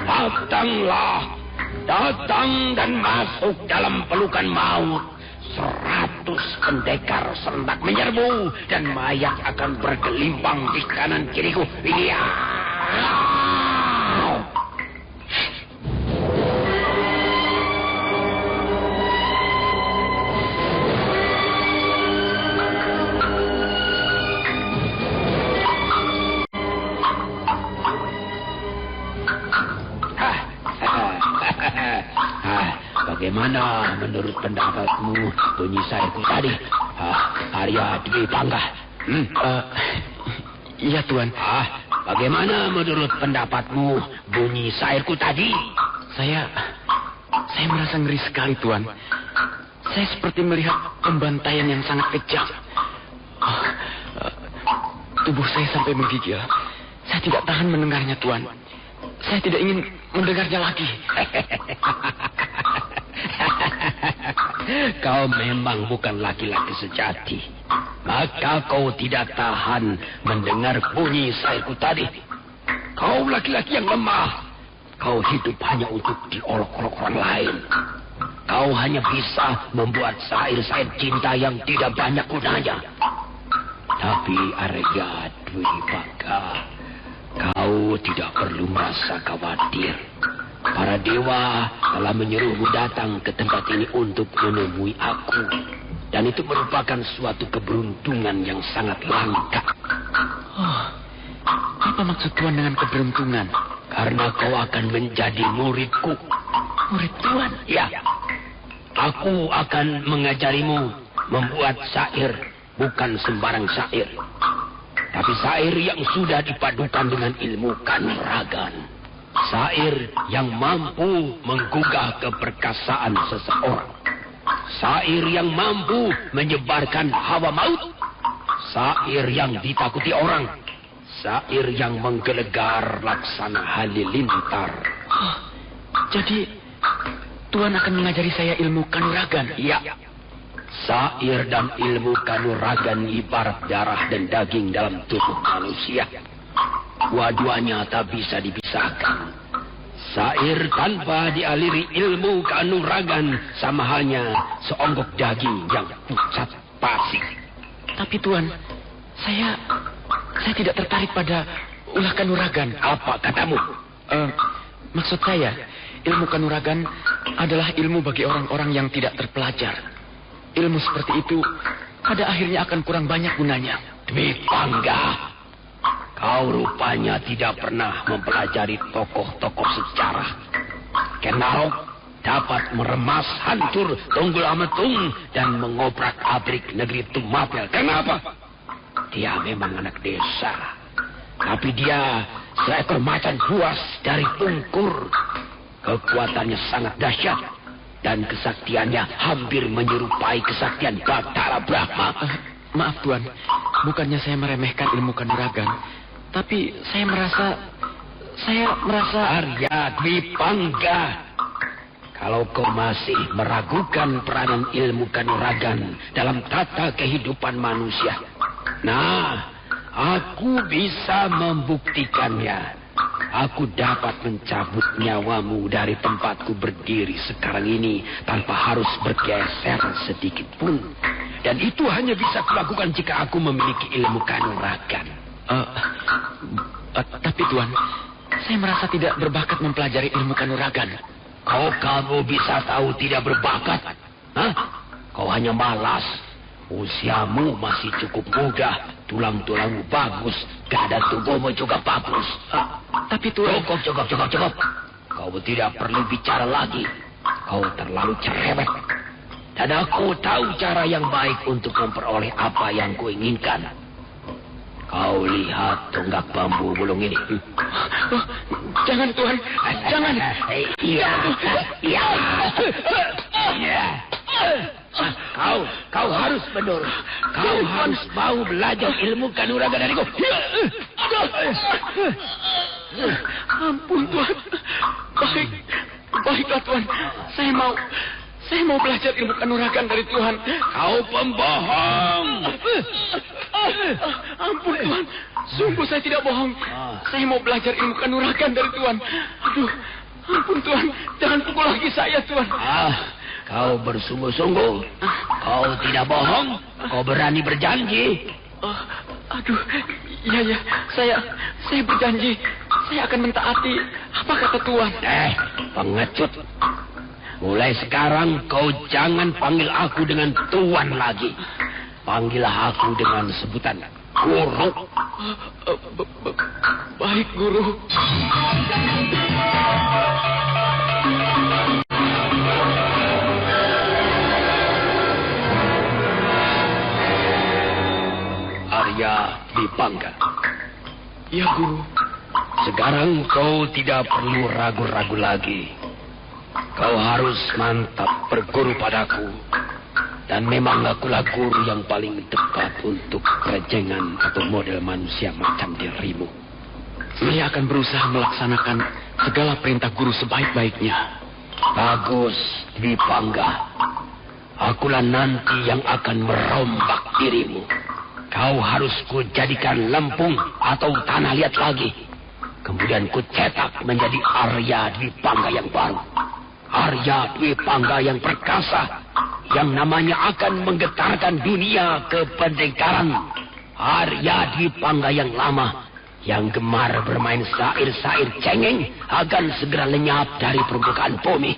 datanglah. Datang dan masuk dalam pelukan maut. 100 pendekar serentak menyerbu. Dan mayat akan bergelimpang di kanan kiriku. Iya. Bagaimana menurut pendapatmu bunyi syairku tadi, Arya Dwi Pangga? Iya Tuan. Bagaimana menurut pendapatmu bunyi syairku tadi? Saya merasa ngeri sekali Tuan. Saya seperti melihat pembantaian yang sangat kejam. Tubuh saya sampai menggigil. Saya tidak tahan mendengarnya Tuan. Saya tidak ingin mendengarnya lagi. Kau memang bukan laki-laki sejati. Maka kau tidak tahan mendengar bunyi syairku tadi. Kau laki-laki yang lemah. Kau hidup hanya untuk diolok-olok orang lain. Kau hanya bisa membuat syair-syair cinta yang tidak banyak gunanya. Tapi Arya Dwi Pangga, kau tidak perlu merasa khawatir. Para dewa telah menyuruhmu datang ke tempat ini untuk menemui aku. Dan itu merupakan suatu keberuntungan yang sangat langka. Apa maksud Tuan dengan keberuntungan? Karena kau akan menjadi muridku. Murid Tuan? Ya. Aku akan mengajarimu membuat syair. Bukan sembarang syair. Tapi syair yang sudah dipadukan dengan ilmu kanuragan. Syair yang mampu menggugah keperkasaan seseorang. Syair yang mampu menyebarkan hawa maut. Syair yang ditakuti orang. Syair yang menggelegar laksana halilintar. Jadi Tuan akan mengajari saya ilmu kanuragan? Iya. Syair dan ilmu kanuragan ibarat darah dan daging dalam tubuh manusia. Dua-duanya tak bisa dipisahkan. Sair tanpa dialiri ilmu kanuragan sama halnya seonggok daging yang pucat pasi. Tapi Tuan, saya tidak tertarik pada ulah kanuragan. Apa katamu? Maksud saya, ilmu kanuragan adalah ilmu bagi orang-orang yang tidak terpelajar. Ilmu seperti itu pada akhirnya akan kurang banyak gunanya. Dwi Pangga, kau rupanya tidak pernah mempelajari tokoh-tokoh sejarah. Kenarok dapat meremas hancur Tunggul Ametung dan mengobrak-abrik negeri Tumapel. Kenapa? Dia memang anak desa, tapi dia seekor macan buas dari Tungkur. Kekuatannya sangat dahsyat dan kesaktiannya hampir menyerupai kesaktian Batara Brahma. Maaf Tuan, bukannya saya meremehkan ilmu kanuragan, tapi saya merasa Arya Dwi Pangga, kalau kau masih meragukan peranan ilmu kanuragan dalam tata kehidupan manusia, nah, aku bisa membuktikannya. Aku dapat mencabut nyawamu dari tempatku berdiri sekarang ini tanpa harus bergeser sedikit pun. Dan itu hanya bisa kulakukan jika aku memiliki ilmu kanuragan. Tapi Tuan, saya merasa tidak berbakat mempelajari ilmu kanuragan. Kamu bisa tahu tidak berbakat? Hah? Kau hanya malas. Usiamu masih cukup muda, tulang-tulangmu bagus, keadaan tubuhmu juga bagus. Tapi Tuan... Cukup. Kau tidak perlu bicara lagi. Kau terlalu cerewet. Dan aku tahu cara yang baik untuk memperoleh apa yang kuinginkan. Kau lihat tonggak bambu bulung ini. Jangan Tuan, jangan. Iya. Kau harus menurut. Kau harus mau belajar ilmu kanuragan dariku. Ampun Tuan. Baiklah Tuan. Saya mau belajar ilmu kanuragan dari Tuhan. Kau pembohong. Ampun Tuhan. Sungguh saya tidak bohong. Saya mau belajar ilmu kanuragan dari Tuhan. Aduh, ampun Tuhan. Jangan pukul lagi saya Tuhan. Kau bersungguh-sungguh. Kau tidak bohong. Kau berani berjanji. Aduh, iya. Saya berjanji. Saya akan mentaati apa kata Tuhan. Pengecut. Mulai sekarang kau jangan panggil aku dengan Tuan lagi. Panggillah aku dengan sebutan Guru. Baik, Guru. Arya Dwi Pangga. Ya, Guru. Sekarang kau tidak perlu ragu-ragu lagi. Kau harus mantap berguru padaku. Dan memang akulah guru yang paling tepat untuk kejengan atau model manusia macam dirimu. Saya akan berusaha melaksanakan segala perintah guru sebaik-baiknya. Bagus, Dwi Pangga. Akulah nanti yang akan merombak dirimu. Kau harus kujadikan lempung atau tanah liat lagi. Kemudian kucetak menjadi Arya Dwi Pangga yang baru. Arya Dwi Pangga yang perkasa, yang namanya akan menggetarkan dunia kependekaran. Arya Dwi Pangga yang lama, yang gemar bermain sair-sair cengeng, akan segera lenyap dari permukaan bumi.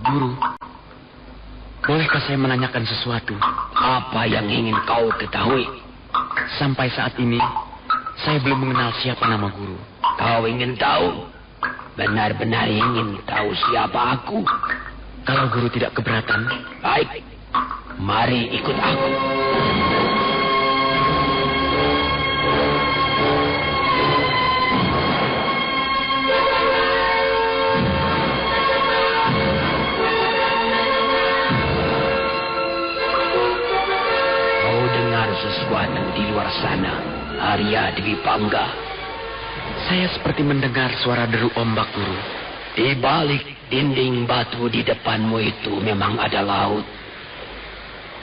Guru, bolehkah saya menanyakan sesuatu? Apa yang ingin kau ketahui? Sampai saat ini, saya belum mengenal siapa nama Guru. Kau ingin tahu? Benar-benar ingin tahu siapa aku? Kalau Guru tidak keberatan. Baik, mari ikut aku. Kau dengar sesuatu di luar sana, Arya Dwi Pangga? Saya seperti mendengar suara deru ombak, Guru. Di balik dinding batu di depanmu itu memang ada laut.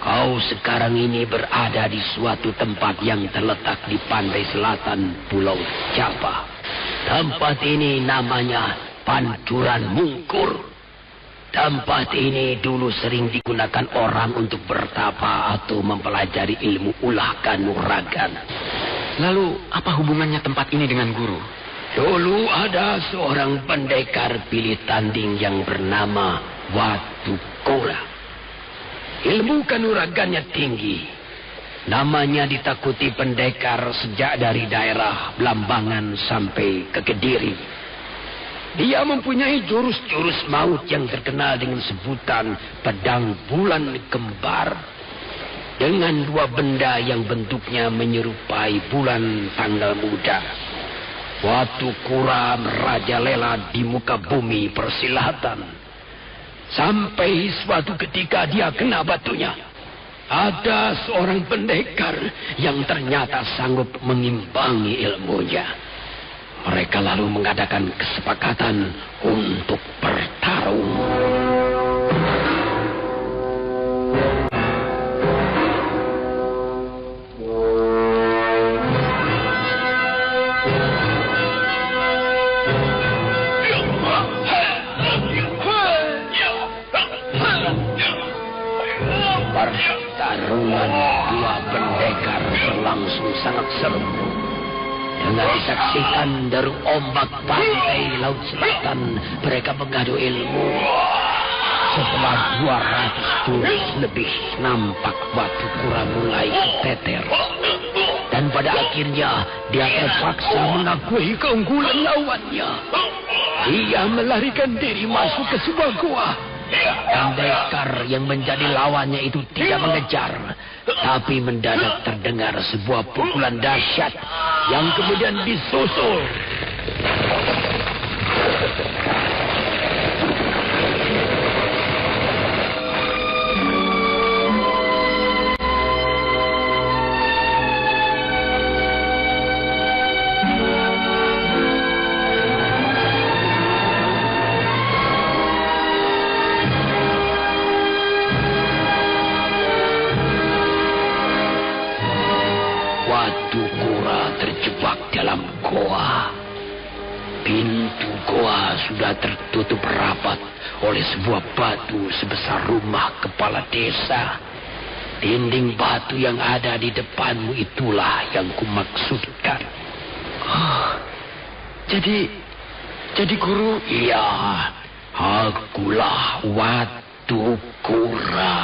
Kau sekarang ini berada di suatu tempat yang terletak di pantai selatan Pulau Java. Tempat ini namanya Pancuran Mungkur. Tempat ini dulu sering digunakan orang untuk bertapa atau mempelajari ilmu ulah kanuragan. Lalu, apa hubungannya tempat ini dengan guru? Dulu ada seorang pendekar pilih tanding yang bernama Watu Kora. Ilmu kanuragannya tinggi. Namanya ditakuti pendekar sejak dari daerah Blambangan sampai ke Kediri. Dia mempunyai jurus-jurus maut yang terkenal dengan sebutan pedang bulan kembar. Dengan dua benda yang bentuknya menyerupai bulan tanggal muda. Watu Kura merajalela di muka bumi persilatan. Sampai suatu ketika dia kena batunya. Ada seorang pendekar yang ternyata sanggup mengimbangi ilmunya. Mereka lalu mengadakan kesepakatan untuk bertarung. Pertarungan dua pendekar berlangsung sangat seru. Dengan disaksikan dari ombak pantai laut selatan, mereka mengadu ilmu. Setelah 200 jurus lebih, nampak Watu Kura mulai keteter. Dan pada akhirnya, dia terpaksa mengakui keunggulan lawannya. Dia melarikan diri masuk ke sebuah gua. Pendekar yang menjadi lawannya itu tidak mengejar, tapi mendadak terdengar sebuah pukulan dahsyat yang kemudian disusul. Watu Kura terjebak dalam goa. Pintu goa sudah tertutup rapat oleh sebuah batu sebesar rumah kepala desa. Dinding batu yang ada di depanmu itulah yang kumaksudkan. Oh, jadi guru... Iya, akulah Watu Kura.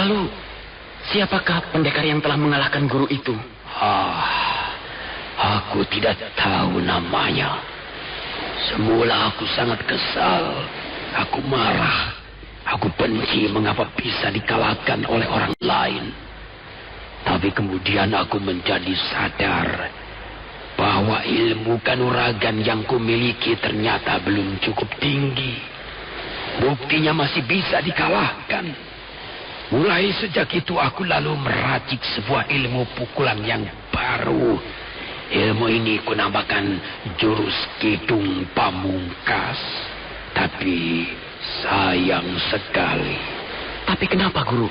Lalu, siapakah pendekar yang telah mengalahkan guru itu? Aku tidak tahu namanya. Semula aku sangat kesal. Aku marah. Aku benci mengapa bisa dikalahkan oleh orang lain. Tapi kemudian aku menjadi sadar bahwa ilmu kanuragan yang kumiliki ternyata belum cukup tinggi. Buktinya masih bisa dikalahkan. Mulai sejak itu aku lalu meracik sebuah ilmu pukulan yang baru. Ilmu ini kunamakan jurus Kidung Pamungkas. Tapi sayang sekali. Tapi kenapa, guru?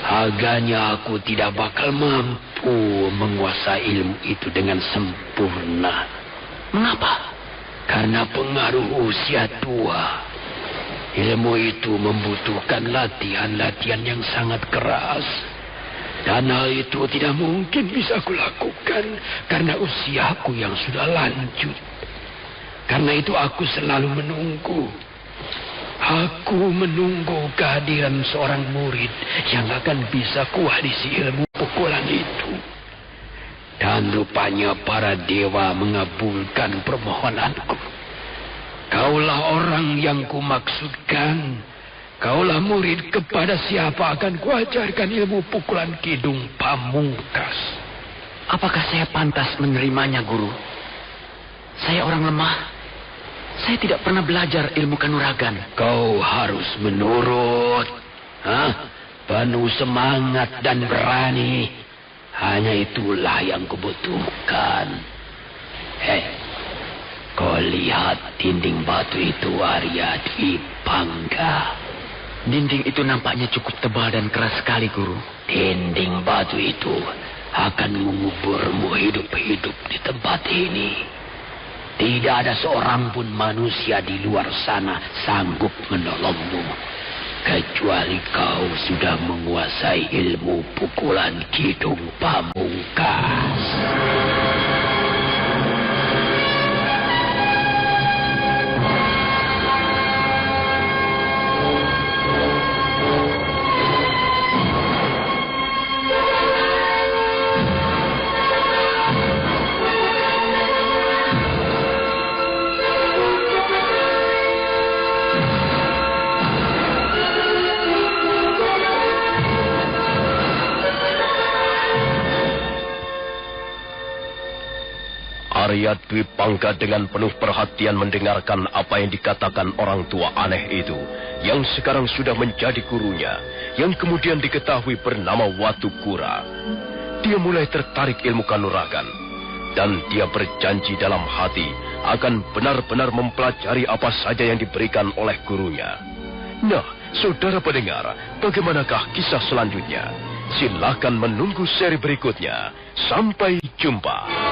Agaknya aku tidak bakal mampu menguasai ilmu itu dengan sempurna. Mengapa? Karena pengaruh usia tua. Ilmu itu membutuhkan latihan-latihan yang sangat keras. Dan hal itu tidak mungkin bisa kulakukan karena usiaku yang sudah lanjut. Karena itu aku selalu menunggu. Aku menunggu kehadiran seorang murid yang akan bisa kuwarisi ilmu pukulan itu. Dan rupanya para dewa mengabulkan permohonanku. Kaulah orang yang kumaksudkan. Kaulah murid kepada siapa akan kuajarkan ilmu pukulan Kidung Pamungkas. Apakah saya pantas menerimanya, guru? Saya orang lemah. Saya tidak pernah belajar ilmu kanuragan. Kau harus menurut. Penuh semangat dan berani. Hanya itulah yang kubutuhkan. Kau lihat dinding batu itu, Arya Dwi Pangga. Dinding itu nampaknya cukup tebal dan keras sekali, Guru. Dinding batu itu akan menguburmu hidup-hidup di tempat ini. Tidak ada seorang pun manusia di luar sana sanggup menolongmu. Kecuali kau sudah menguasai ilmu pukulan Kidung Pamungkas. Arya Dwi Pangga dengan penuh perhatian mendengarkan apa yang dikatakan orang tua aneh itu, yang sekarang sudah menjadi gurunya, yang kemudian diketahui bernama Watu Kura. Dia mulai tertarik ilmu kanuragan, dan dia berjanji dalam hati akan benar-benar mempelajari apa saja yang diberikan oleh gurunya. Nah, saudara pendengar, bagaimanakah kisah selanjutnya? Silakan menunggu seri berikutnya. Sampai jumpa.